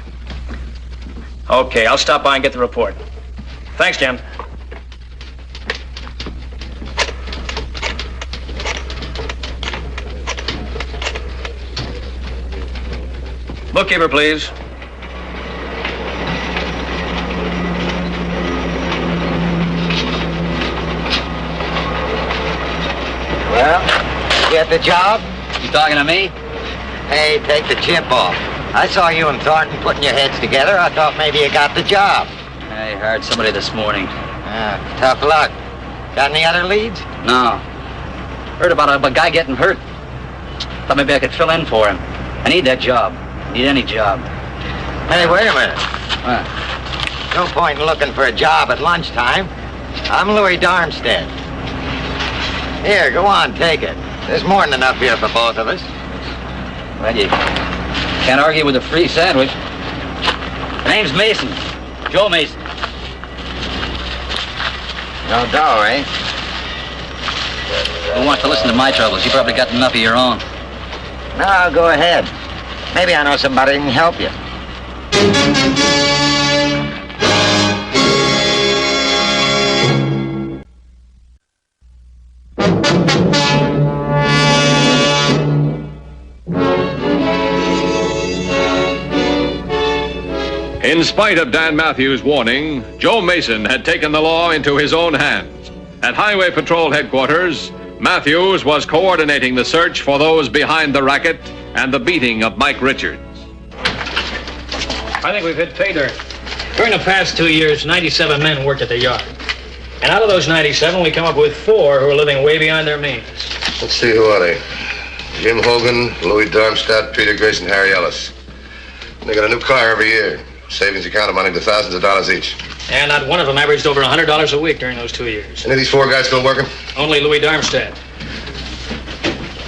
D: Okay, I'll stop by and get the report. Thanks, Jim. Bookkeeper, please.
V: Well, you get the job?
L: You talking to me?
V: Hey, take the chip off. I saw you and Thornton putting your heads together. I thought maybe you got the job.
L: I hired somebody this morning.
V: Tough luck. Got any other leads?
L: No. Heard about a guy getting hurt. Thought maybe I could fill in for him. I need that job. Need any job.
V: Hey, wait a minute.
L: What?
V: No point in looking for a job at lunchtime. I'm Louis Darmstadt. Here, go on, take it. There's more than enough here for both of us.
L: Well, you can't argue with a free sandwich. My name's Mason. Joe Mason.
V: No dough, eh?
L: Who wants to listen to my troubles? You probably got enough of your own.
V: No, go ahead. Maybe I know somebody who can help you.
A: In spite of Dan Matthews' warning, Joe Mason had taken the law into his own hands. At Highway Patrol headquarters, Matthews was coordinating the search for those behind the racket and the beating of Mike Richards.
D: I think we've hit pay dirt. During the past 2 years, 97 men worked at the yard. And out of those 97, we come up with 4 who are living way beyond their means.
F: Let's see, who are they? Jim Hogan, Louis Darmstadt, Peter Grayson, Harry Ellis. They got a new car every year. Savings account amounting to thousands of dollars each.
D: And not one of them averaged over $100 a week during those 2 years.
F: Any of these 4 guys still working?
D: Only Louis Darmstadt.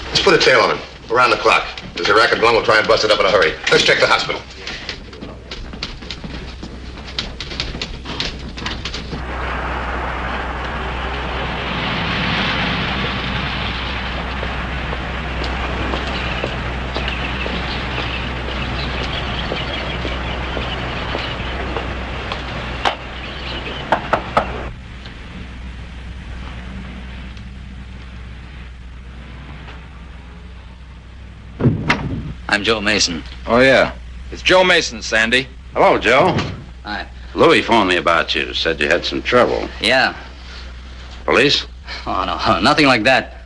F: Let's put a tail on him. Around the clock. If there's a racket going, we'll try and bust it up in a hurry. Let's check the hospital.
L: I'm Joe Mason.
R: Oh, yeah. It's Joe Mason, Sandy.
U: Hello, Joe.
L: Hi.
U: Louis phoned me about you. Said you had some trouble.
L: Yeah.
U: Police?
L: Oh, no, nothing like that.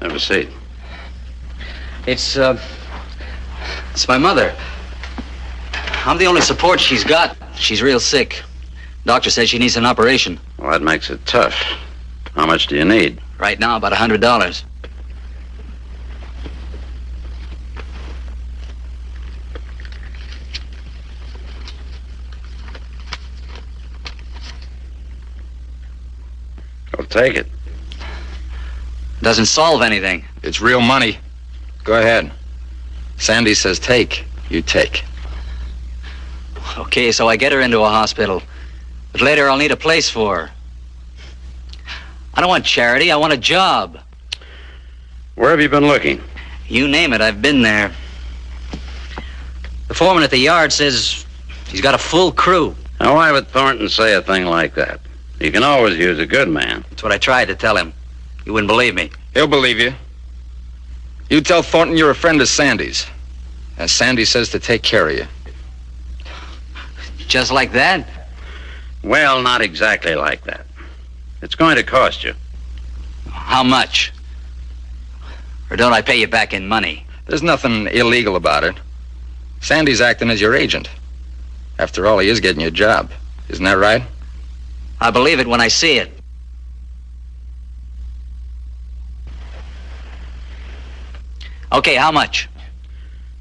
U: Have a seat.
L: It's my mother. I'm the only support she's got. She's real sick. Doctor says she needs an operation.
U: Well, that makes it tough. How much do you need?
L: Right now, about $100.
U: I'll take it.
L: Doesn't solve anything.
R: It's real money. Go ahead. Sandy says take. You take.
L: Okay, so I get her into a hospital. But later I'll need a place for her. I don't want charity. I want a job.
U: Where have you been looking?
L: You name it, I've been there. The foreman at the yard says he's got a full crew.
U: Now, why would Thornton say a thing like that? You can always use a good man.
L: That's what I tried to tell him. You wouldn't believe me.
R: He'll believe you. You tell Thornton you're a friend of Sandy's. And Sandy says to take care of you.
L: Just like that?
U: Well, not exactly like that. It's going to cost you.
L: How much? Or don't I pay you back in money?
R: There's nothing illegal about it. Sandy's acting as your agent. After all, he is getting you a job. Isn't that right?
L: I believe it when I see it. Okay, how much?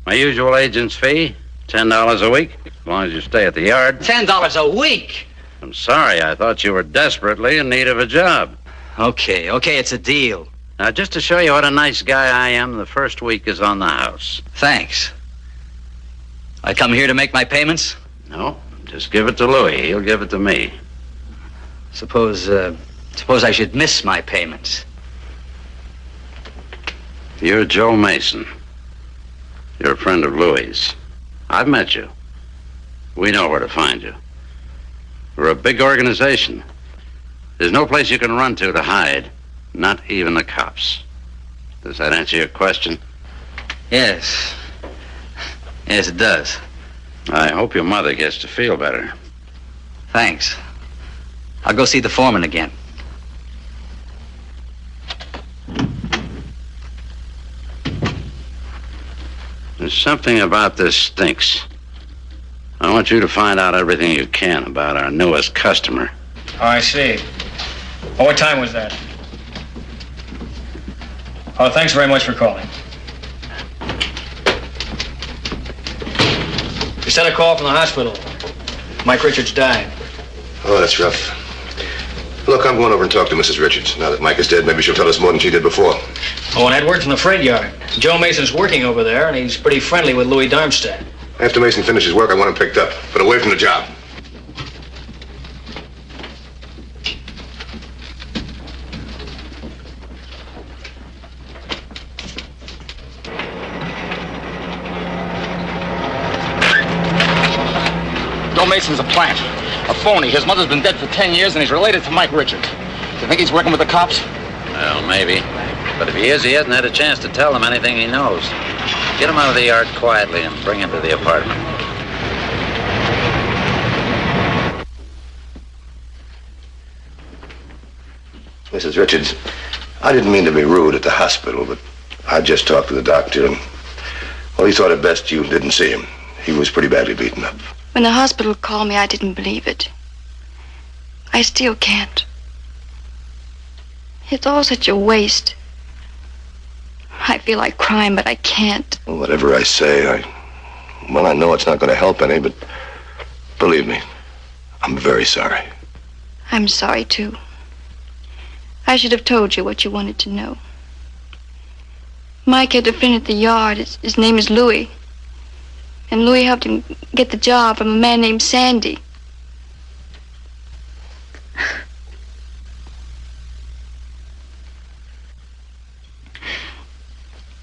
U: My usual agent's fee, $10 a week, as long as you stay at the yard.
L: $10 a week?
U: I'm sorry, I thought you were desperately in need of a job.
L: Okay, it's a deal.
U: Now, just to show you what a nice guy I am, the first week is on the house.
L: Thanks. I come here to make my payments?
U: No, just give it to Louis. He'll give it to me.
L: Suppose I should miss my payments.
U: You're Joe Mason. You're a friend of Louis'. I've met you. We know where to find you. We're a big organization. There's no place you can run to hide, not even the cops. Does that answer your question?
L: Yes. Yes, it does.
U: I hope your mother gets to feel better.
L: Thanks. I'll go see the foreman again.
U: There's something about this stinks. I want you to find out everything you can about our newest customer.
D: Oh, I see. Oh, what time was that? Oh, thanks very much for calling. Just had a call from the hospital. Mike Richards died.
F: Oh, that's rough. Look, I'm going over and talk to Mrs. Richards. Now that Mike is dead, maybe she'll tell us more than she did before.
D: Oh, and I'd worked in the freight yard. Joe Mason's working over there, and he's pretty friendly with Louis Darmstadt.
F: After Mason finishes work, I want him picked up, but away from the job.
R: Joe Mason's a plant. A phony. His mother's been dead for 10 years, and he's related to Mike Richards. Do you think he's working with the cops?
U: Well, maybe. But if he is, he hasn't had a chance to tell them anything he knows. Get him out of the yard quietly and bring him to the apartment.
F: Mrs. Richards, I didn't mean to be rude at the hospital, but I just talked to the doctor, and, well, he thought it best you didn't see him. He was pretty badly beaten up.
X: When the hospital called me, I didn't believe it. I still can't. It's all such a waste. I feel like crying, but I can't.
F: Well, whatever I say, I know it's not going to help any, but believe me, I'm very sorry.
X: I'm sorry, too. I should have told you what you wanted to know. Mike had a friend at the yard. His name is Louis. And Louis helped him get the job from a man named Sandy.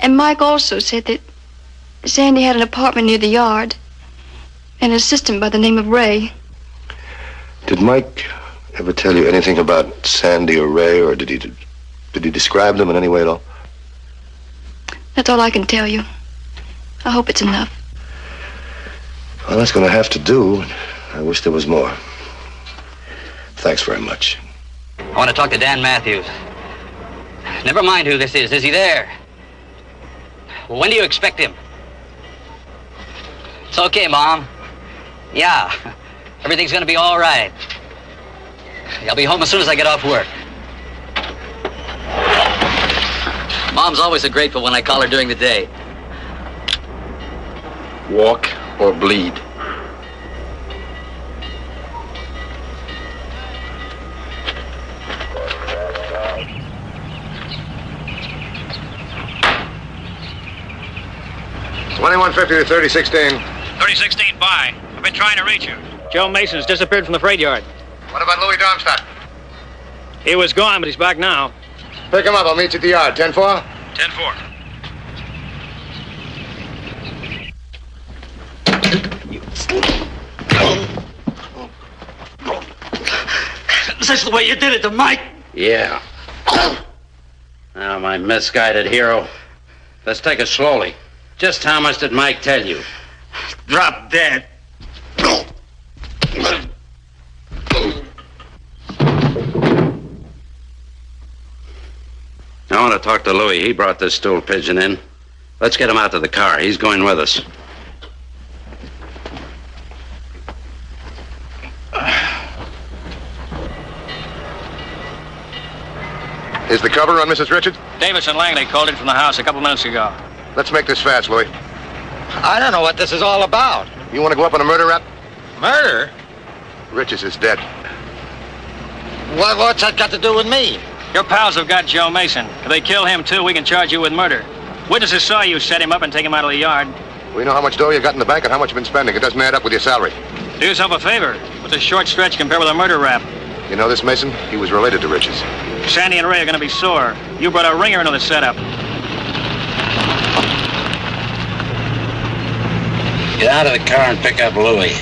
X: And Mike also said that Sandy had an apartment near the yard, and an assistant by the name of Ray.
F: Did Mike ever tell you anything about Sandy or Ray, or did he describe them in any way at all?
X: That's all I can tell you. I hope it's enough.
F: Well, that's going to have to do. I wish there was more. Thanks very much.
L: I want to talk to Dan Matthews. Never mind who this is. Is he there? Well, when do you expect him? It's okay, Mom. Yeah, everything's going to be all right. I'll be home as soon as I get off work. Mom's always so grateful when I call her during the day.
R: Walk or bleed.
F: $21.50 to 3016.
D: 3016 by. I've been trying to reach you. Joe Mason's disappeared from the freight yard.
F: What about Louis Darmstadt?
D: He was gone, but he's back now.
F: Pick him up. I'll meet you at the yard. 10-4?
D: 10-4.
U: Is this the way you did it to Mike? Yeah. Now, my misguided hero. Let's take it slowly. Just how much did Mike tell you? Drop dead. I want to talk to Louis. He brought this stool pigeon in. Let's get him out to the car. He's going with us.
F: Is the cover on Mrs. Richards?
D: Davis and Langley called in from the house a couple minutes ago.
F: Let's make this fast, Louis.
V: I don't know what this is all about.
F: You want to go up on a murder rap?
V: Murder?
F: Richards is dead.
V: What's that got to do with me?
D: Your pals have got Joe Mason. If they kill him, too, we can charge you with murder. Witnesses saw you set him up and take him out of the yard.
F: We know how much dough you got in the bank and how much you've been spending. It doesn't add up with your salary.
D: Do yourself a favor. What's a short stretch compared with a murder rap?
F: You know this, Mason? He was related to Richards.
D: Sandy and Ray are going to be sore. You brought a ringer into the setup.
U: Get out of the car and pick up Louis.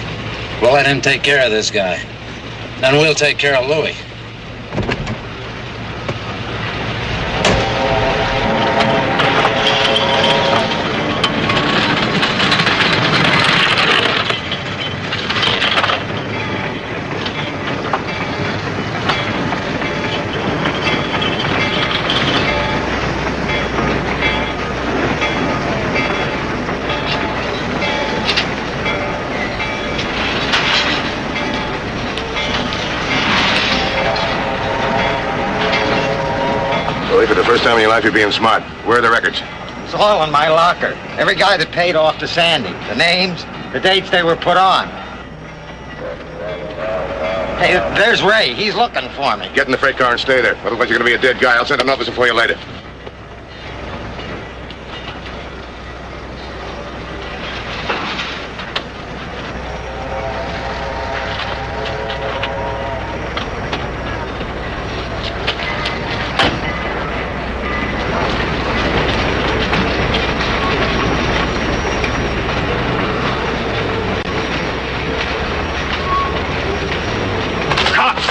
U: We'll let him take care of this guy. Then we'll take care of Louis.
F: For the first time in your life, you're being smart. Where are the records?
V: It's all in my locker. Every guy that paid off to Sandy. The names, the dates they were put on. Hey, there's Ray. He's looking for me.
F: Get in the freight car and stay there. Otherwise, you're going to be a dead guy. I'll send an officer for you later.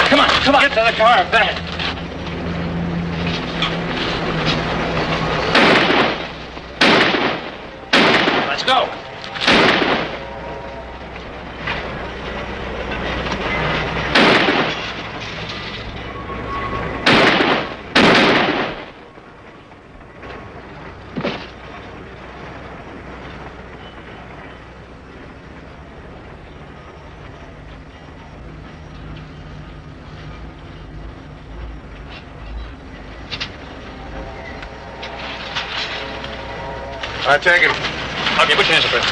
D: Come on. Get to the car, fast. Let's go.
F: I take him.
D: Okay, put your hands up there.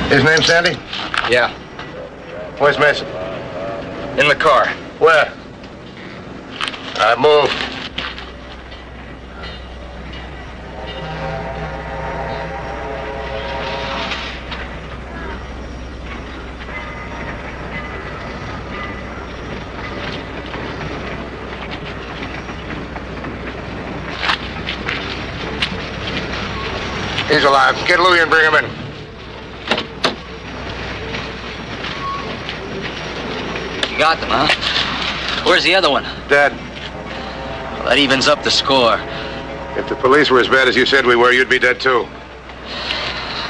F: His name Sandy?
R: Yeah.
F: Where's Mason?
R: In the car.
F: Where? All right, move. He's alive. Get Louie and bring him in.
L: You got them, huh? Where's the other one?
F: Dead.
L: Well, that evens up the score.
F: If the police were as bad as you said we were, you'd be dead too.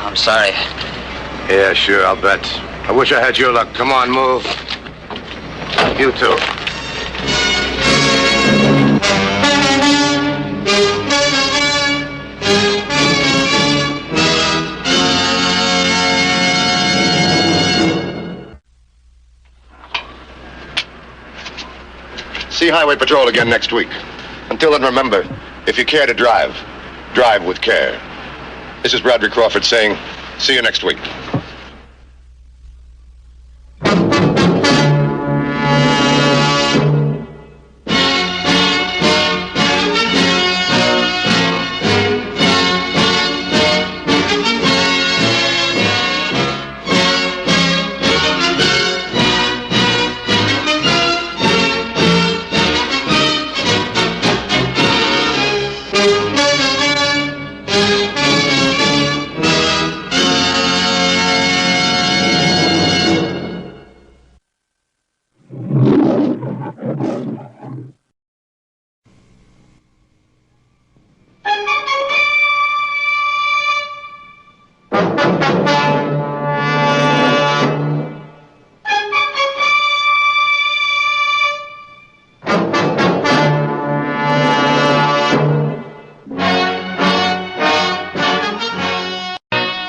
L: I'm sorry.
F: Yeah, sure, I'll bet. I wish I had your luck. Come on, move. You too. See Highway Patrol again next week. Until then, remember, if you care to drive, drive with care. This is Bradley Crawford saying, see you next week.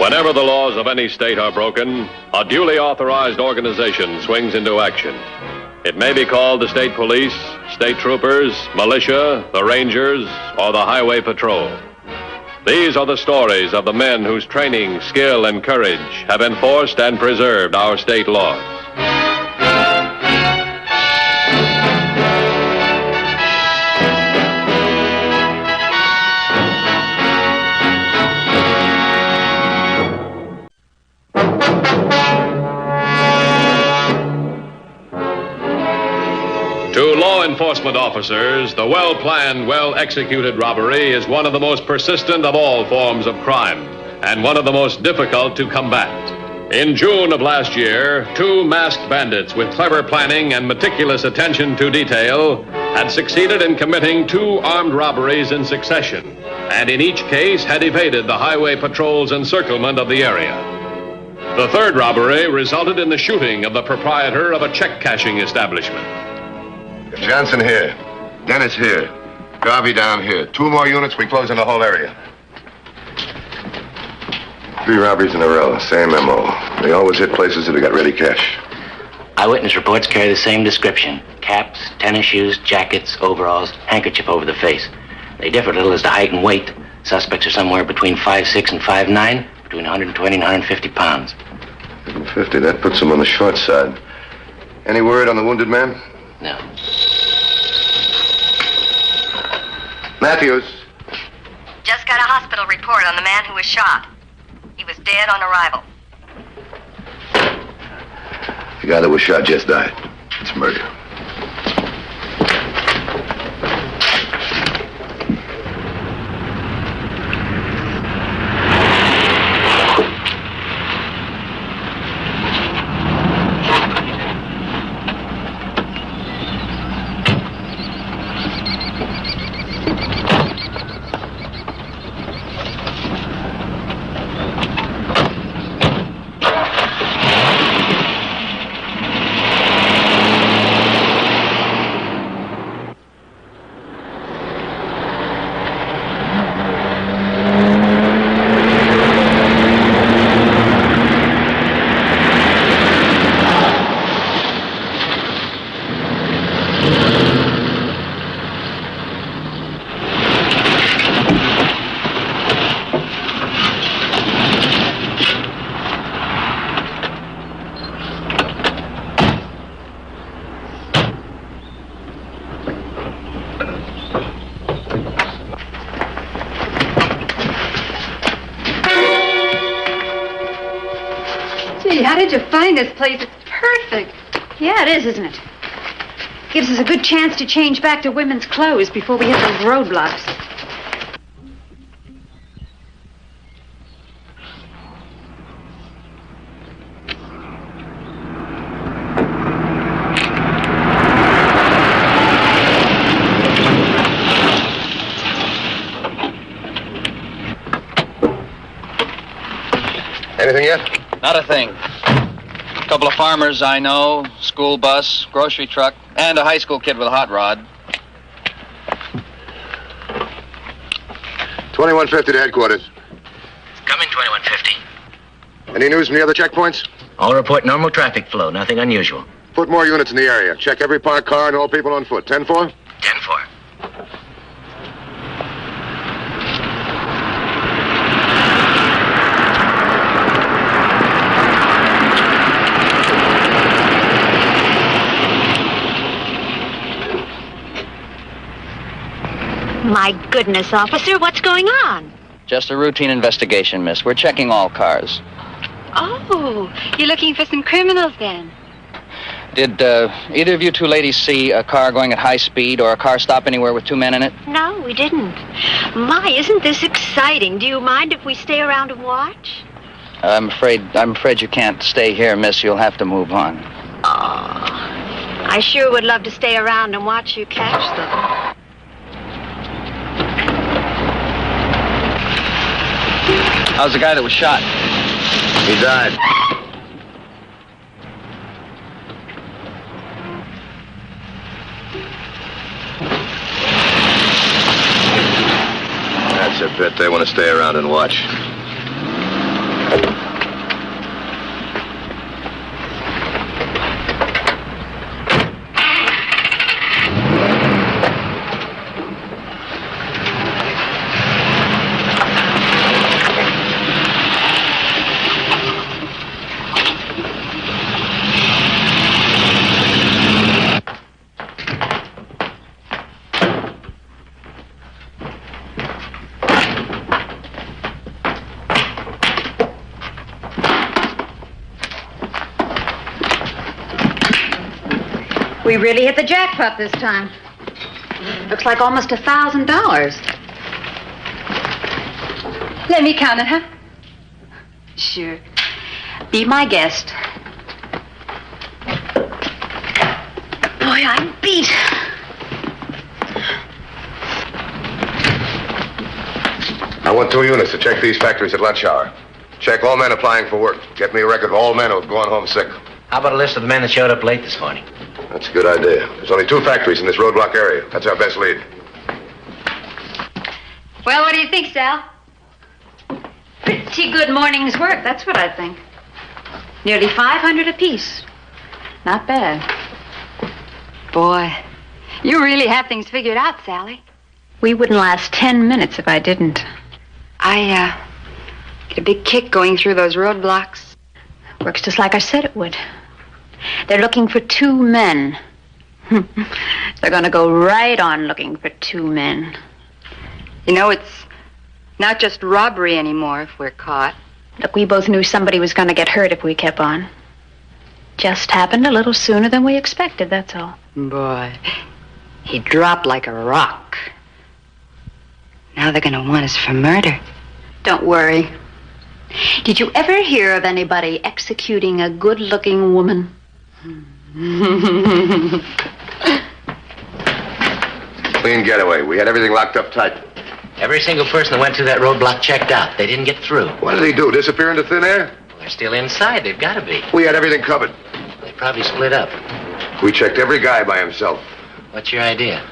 A: Whenever the laws of any state are broken, a duly authorized organization swings into action. It may be called the state police, state troopers, militia, the rangers, or the highway patrol. These are the stories of the men whose training, skill, and courage have enforced and preserved our state laws. To law enforcement officers, the well-planned, well-executed robbery is one of the most persistent of all forms of crime, and one of the most difficult to combat. In June of last year, two masked bandits with clever planning and meticulous attention to detail had succeeded in committing two armed robberies in succession, and in each case had evaded the highway patrol's encirclement of the area. The third robbery resulted in the shooting of the proprietor of a check-cashing establishment.
F: Johnson here. Dennis here. Garvey down here. Two more units, we close in the whole area. 3 robberies in a row. Same MO. They always hit places that have got ready cash.
G: Eyewitness reports carry the same description. Caps, tennis shoes, jackets, overalls, handkerchief over the face. They differ a little as to height and weight. Suspects are somewhere between 5'6" and 5'9", between 120 and 150 pounds.
F: 150, that puts them on the short side. Any word on the wounded man?
G: No.
F: Matthews.
H: Just got a hospital report on the man who was shot. He was dead on arrival.
F: The guy that was shot just died. It's murder.
K: did you find this place? It's perfect.
M: Yeah, it is, isn't it? Gives us a good chance to change back to women's clothes before we hit those roadblocks.
F: Anything yet?
R: Not a thing. A couple of farmers I know, school bus, grocery truck, and a high school kid with a hot rod.
F: 2150 to headquarters.
G: Coming 2150.
F: Any news from the other checkpoints?
G: All report normal traffic flow, nothing unusual.
F: Put more units in the area. Check every parked car and all people on foot. 10-4?
G: 10-4.
M: My goodness, officer, what's going on?
R: Just a routine investigation, miss. We're checking all cars.
X: Oh, you're looking for some criminals then?
R: Did either of you two ladies see a car going at high speed or a car stop anywhere with two men in it?
M: No, we didn't. My, isn't this exciting? Do you mind if we stay around and watch?
R: I'm afraid you can't stay here, miss. You'll have to move on.
M: I sure would love to stay around and watch you catch them.
R: How's the guy that was shot?
F: He died. That's a bit. They want to stay around and watch.
M: We really hit the jackpot this time. Looks like almost $1,000.
X: Let me count it, huh?
M: Sure. Be my guest. Boy, I'm beat.
F: I want 2 units to check these factories at lunch hour. Check all men applying for work. Get me a record of all men who've gone home sick.
G: How about a list of the men that showed up late this morning?
F: That's a good idea. There's only 2 factories in this roadblock area. That's our best lead.
X: Well, what do you think, Sal?
M: Pretty good morning's work, that's what I think. Nearly 500 apiece. Not bad.
X: Boy, you really have things figured out, Sally.
M: We wouldn't last 10 minutes if I didn't.
X: I get a big kick going through those roadblocks.
M: Works just like I said it would. They're looking for 2 men. They're gonna go right on looking for 2 men.
X: You know, it's not just robbery anymore if we're caught.
M: Look, we both knew somebody was gonna get hurt if we kept on. Just happened a little sooner than we expected, that's all.
X: Boy, he dropped like a rock. Now they're gonna want us for murder.
M: Don't worry. Did you ever hear of anybody executing a good-looking woman?
F: Clean getaway. We had everything locked up tight.
G: Every single person that went through that roadblock checked out. They didn't get through.
F: What did he do? Disappear into thin air?
G: Well, they're still inside. They've got to be.
F: We had everything covered.
G: They probably split up.
F: We checked every guy by himself.
G: What's your idea?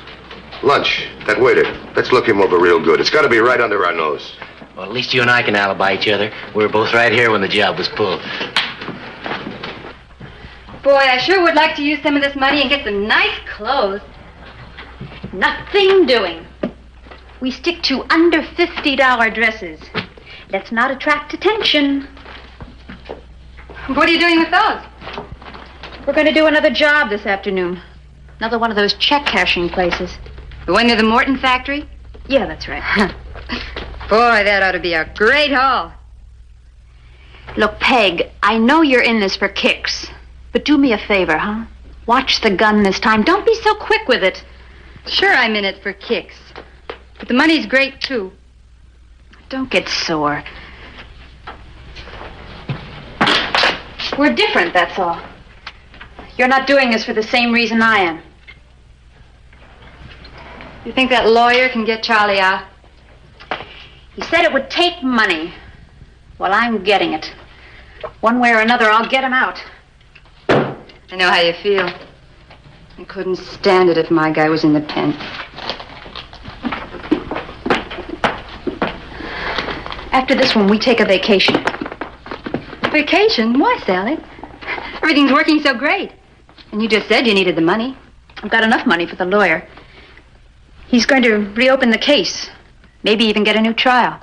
F: Lunch. That waiter. Let's look him over real good. It's got to be right under our nose.
G: Well, at least you and I can alibi each other. We were both right here when the job was pulled.
X: Boy, I sure would like to use some of this money and get some nice clothes.
M: Nothing doing. We stick to under $50 dresses. Let's not attract attention.
X: What are you doing with those?
M: We're going to do another job this afternoon. Another one of those check cashing places.
X: The one near the Morton factory?
M: Yeah, that's right.
X: Boy, that ought to be a great haul.
M: Look, Peg, I know you're in this for kicks. But do me a favor, huh? Watch the gun this time. Don't be so quick with it.
X: Sure, I'm in it for kicks. But the money's great, too.
M: Don't get sore. We're different, that's all. You're not doing this for the same reason I am.
X: You think that lawyer can get Charlie out?
M: He said it would take money. Well, I'm getting it. One way or another, I'll get him out.
X: I know how you feel. I couldn't stand it if my guy was in the pen.
M: After this one, we take a vacation.
X: Vacation? Why, Sally? Everything's working so great. And you just said you needed the money.
M: I've got enough money for the lawyer. He's going to reopen the case. Maybe even get a new trial.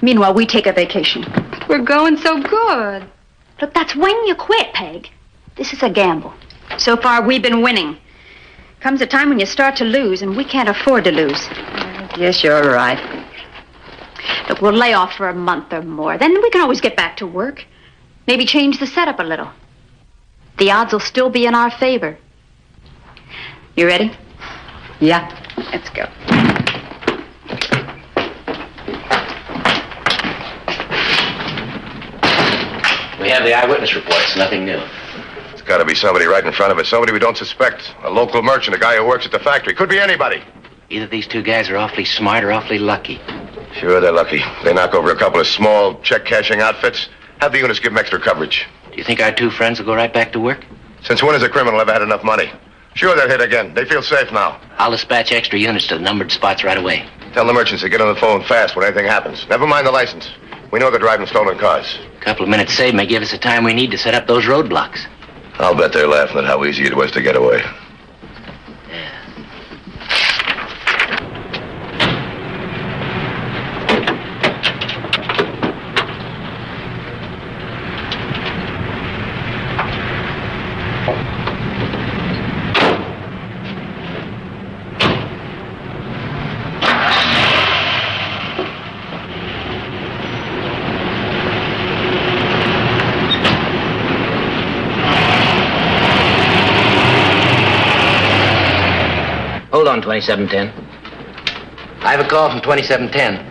M: Meanwhile, we take a vacation.
X: We're going so good.
M: Look, that's when you quit, Peg. This is a gamble. So far, we've been winning. Comes a time when you start to lose, and we can't afford to lose.
X: Yes, you're right.
M: Look, we'll lay off for a month or more. Then we can always get back to work. Maybe change the setup a little. The odds will still be in our favor. You ready?
X: Yeah, let's go.
G: We have the eyewitness reports, nothing new.
F: It's got to be somebody right in front of us, somebody we don't suspect. A local merchant, a guy who works at the factory. Could be anybody.
G: Either these two guys are awfully smart or awfully lucky.
F: Sure, they're lucky. They knock over a couple of small check-cashing outfits. Have the units give them extra coverage.
G: Do you think our two friends will go right back to work?
F: Since when has a criminal ever had enough money? Sure, they'll hit again. They feel safe now.
G: I'll dispatch extra units to the numbered spots right away.
F: Tell the merchants to get on the phone fast when anything happens. Never mind the license. We know they're driving stolen cars.
G: A couple of minutes saved may give us the time we need to set up those roadblocks.
F: I'll bet they're laughing at how easy it was to get away.
G: Hold on, 2710. I have a call from 2710.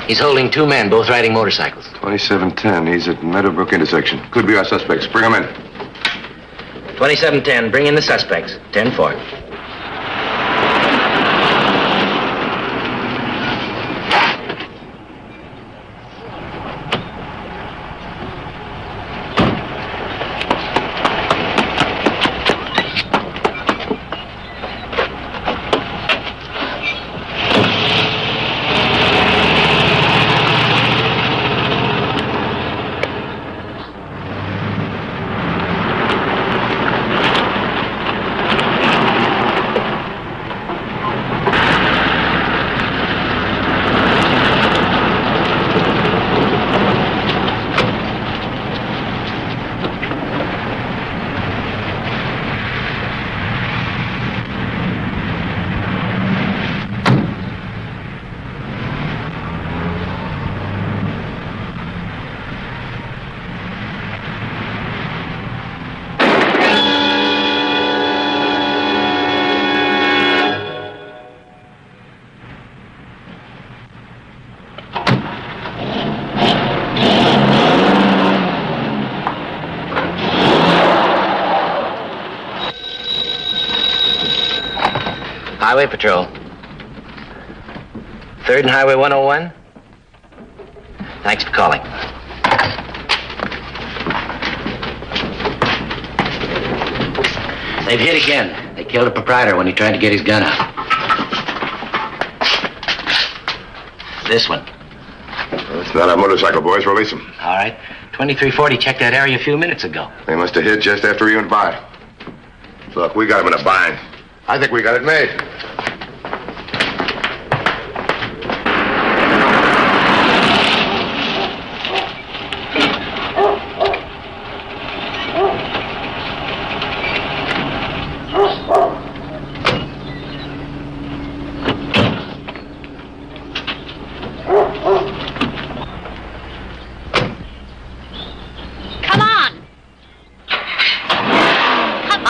G: He's holding two men, both riding motorcycles.
F: 2710, he's at Meadowbrook intersection. Could be our suspects. Bring him in.
G: 2710, bring in the suspects. 10-4. Highway Patrol. 3rd and Highway 101. Thanks for calling. They've hit again. They killed a proprietor when he tried to get his gun out. This one.
F: It's not our motorcycle, boys. Release them.
G: All right. 2340 checked that area a few minutes ago.
F: They must have hit just after he went by. Look, we got him in a bind. I think we got it made.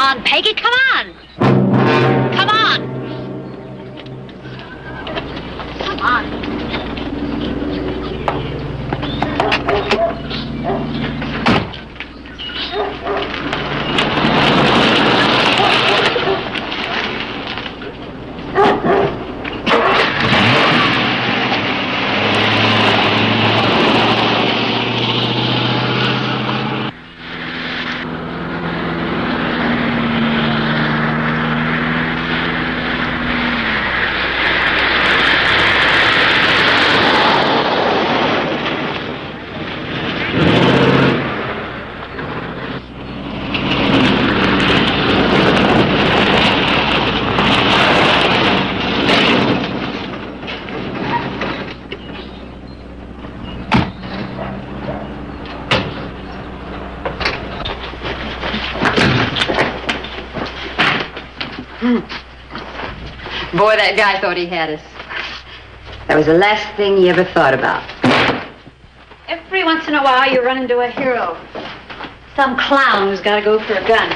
M: on, Peggy, come on. Come on. Come on.
K: Boy, that guy thought he had us. That was the last thing he ever thought about.
M: Every once in a while, you run into a hero. Some clown who's got to go for a gun.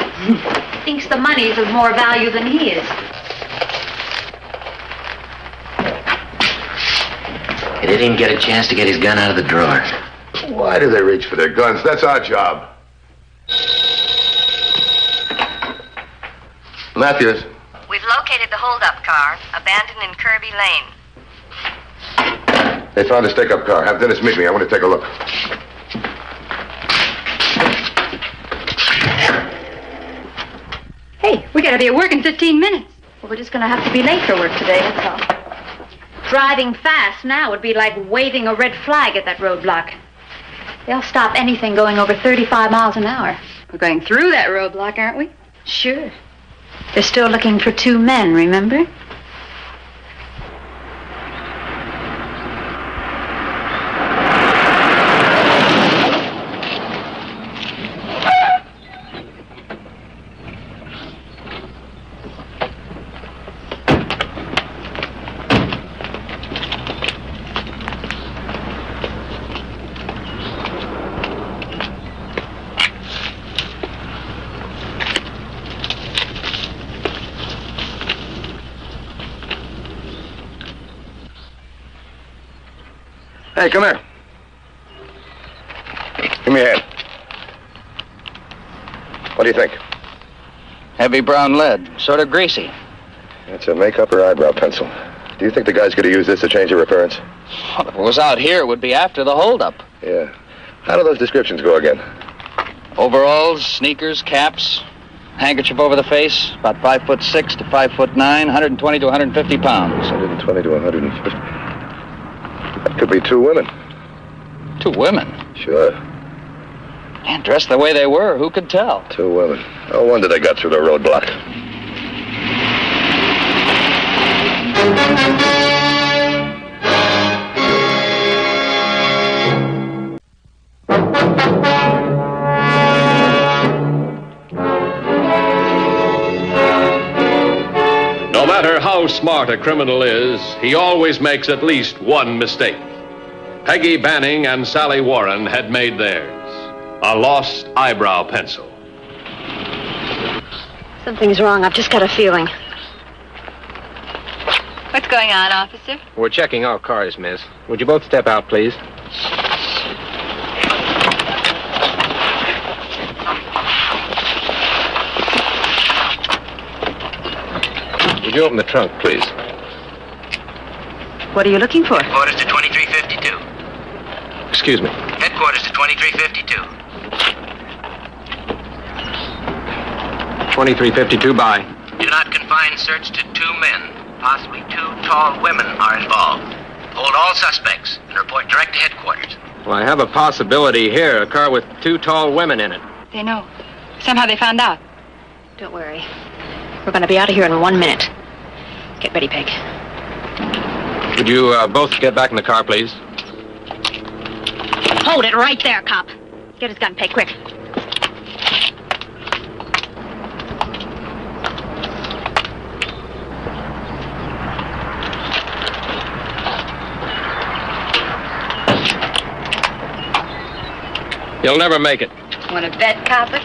M: Thinks the money's of more value than he is.
G: He didn't even get a chance to get his gun out of the drawer.
F: Why do they reach for their guns? That's our job. Matthews.
H: We've located the holdup car, abandoned in Kirby Lane.
F: They found a stick-up car. Have Dennis meet me. I want to take a look.
K: Hey, we gotta be at work in 15 minutes.
M: Well, we're just going to have to be late for work today, that's all. Driving fast now would be like waving a red flag at that roadblock. They'll stop anything going over 35 miles an hour.
K: We're going through that roadblock, aren't we?
M: Sure. They're still looking for 2 men, remember?
F: Hey, come here. Give me a hand. What do you think?
R: Heavy brown lead, sort of greasy.
F: That's a makeup or eyebrow pencil. Do you think the guy's going to use this to change their appearance?
R: Well, if it was out here, it would be after the holdup.
F: Yeah. How do those descriptions go again?
R: Overalls, sneakers, caps, handkerchief over the face, about 5'6" to 5'9", 120 to 150 pounds.
F: 120 to 150. That could be 2 women.
R: 2 women?
F: Sure.
R: And dressed the way they were, who could tell?
F: 2 women. No wonder they got through the roadblock.
A: No matter how smart a criminal is, he always makes at least one mistake. Peggy Banning and Sally Warren had made theirs. A lost eyebrow pencil.
K: Something's wrong. I've just got a feeling.
X: What's going on, officer?
B: We're checking all cars, miss. Would you both step out, please? Would you open the trunk, please?
K: What are you looking for?
G: Headquarters to 2352.
B: Excuse me.
G: Headquarters to 2352.
B: 2352, bye.
G: Do not confine search to 2 men. Possibly 2 tall women are involved. Hold all suspects and report direct to headquarters.
B: Well, I have a possibility here. A car with 2 tall women in it.
X: They know. Somehow they found out.
K: Don't worry. We're gonna be out of here in 1 minute. Get ready, Peg.
B: Would you both get back in the car, please?
M: Hold it right there, cop. Get his gun, Peg, quick.
B: You'll never make it.
X: Want to bet, copper?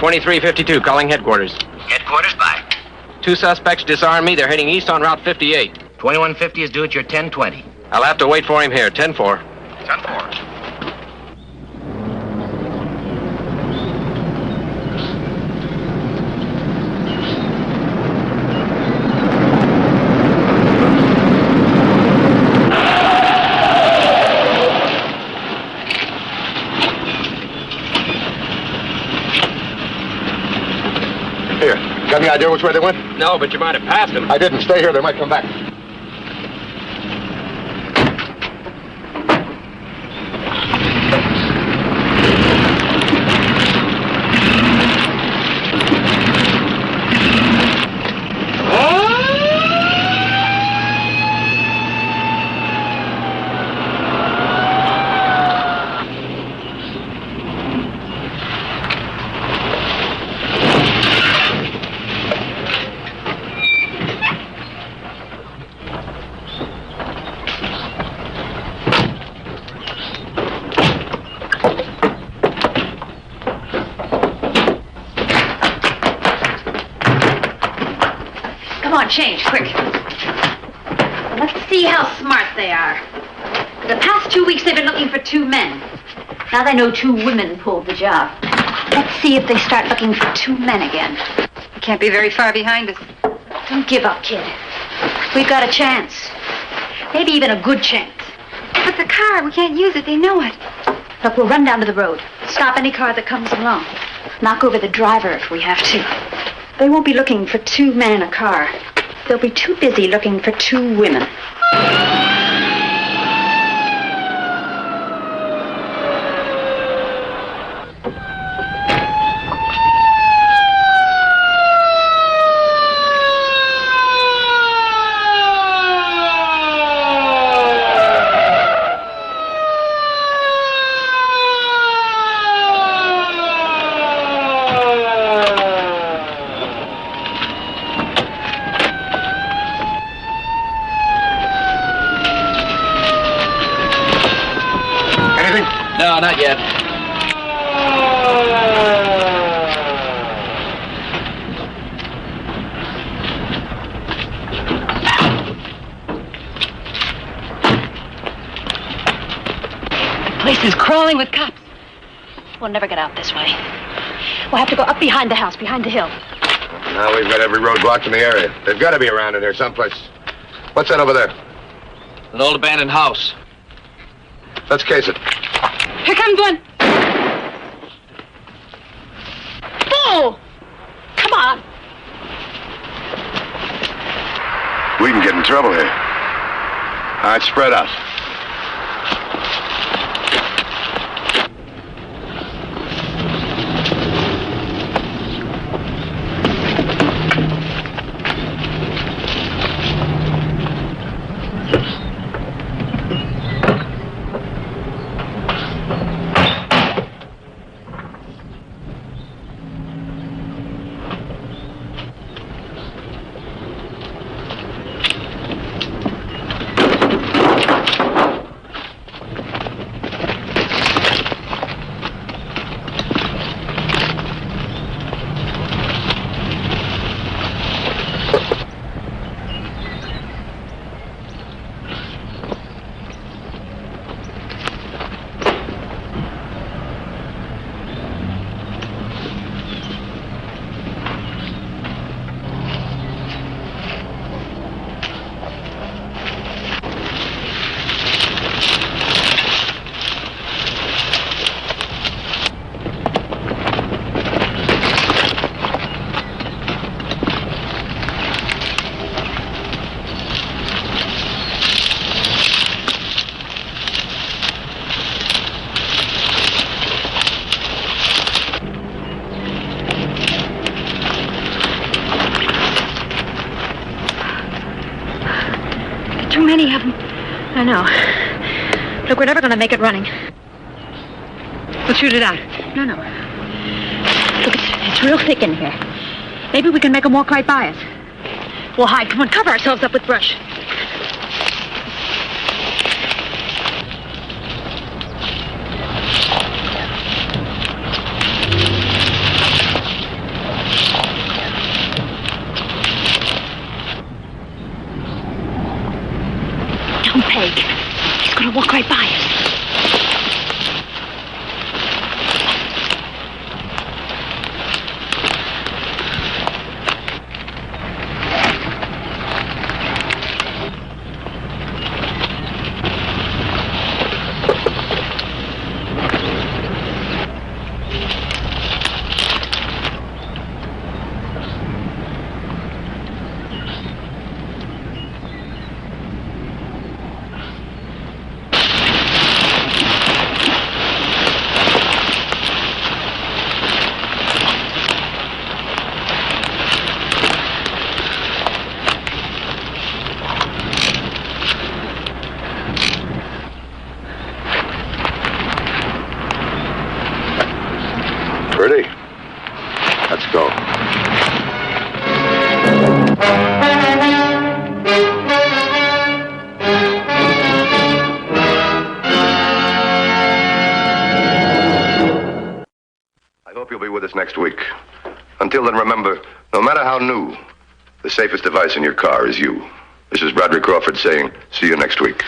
J: 2352, calling headquarters.
V: Headquarters, bye.
J: 2 suspects disarmed me. They're heading east on Route 58.
V: 2150 is due at your 1020.
J: I'll have to wait for him here. 10-4.
V: 10-4.
F: Here, got any idea which way they went?
J: No, but you might have passed them.
F: I didn't. Stay here. They might come back.
M: Come on, change, quick. Let's see how smart they are. For the past 2 weeks, they've been looking for 2 men. Now they know 2 women pulled the job. Let's see if they start looking for 2 men again.
X: You can't be very far behind us.
M: Don't give up, kid. We've got a chance. Maybe even a good chance.
X: But the car, we can't use it. They know it.
M: Look, we'll run down to the road. Stop any car that comes along. Knock over the driver if we have to. They won't be looking for 2 men in a car. They'll be too busy looking for 2 women.
J: No, not yet.
M: The place is crawling with cops. We'll never get out this way. We'll have to go up behind the house, behind the hill.
F: Now we've got every road blocked in the area. They've got to be around in here someplace. What's that over there?
J: An old abandoned house.
F: Let's case it.
X: Here comes one.
M: Bull! Come on.
F: We can get in trouble here. All right, spread out.
M: Too many of them. I know. Look, we're never going to make it running. We'll shoot it out. No. Look, it's real thick in here. Maybe we can make them walk right by us. We'll hide. Come on, cover ourselves up with brush. Craig. He's going to walk right by us.
F: Ready? Let's go. I hope you'll be with us next week. Until then, remember, no matter how new, the safest device in your car is you. This is Broderick Crawford saying, see you next week.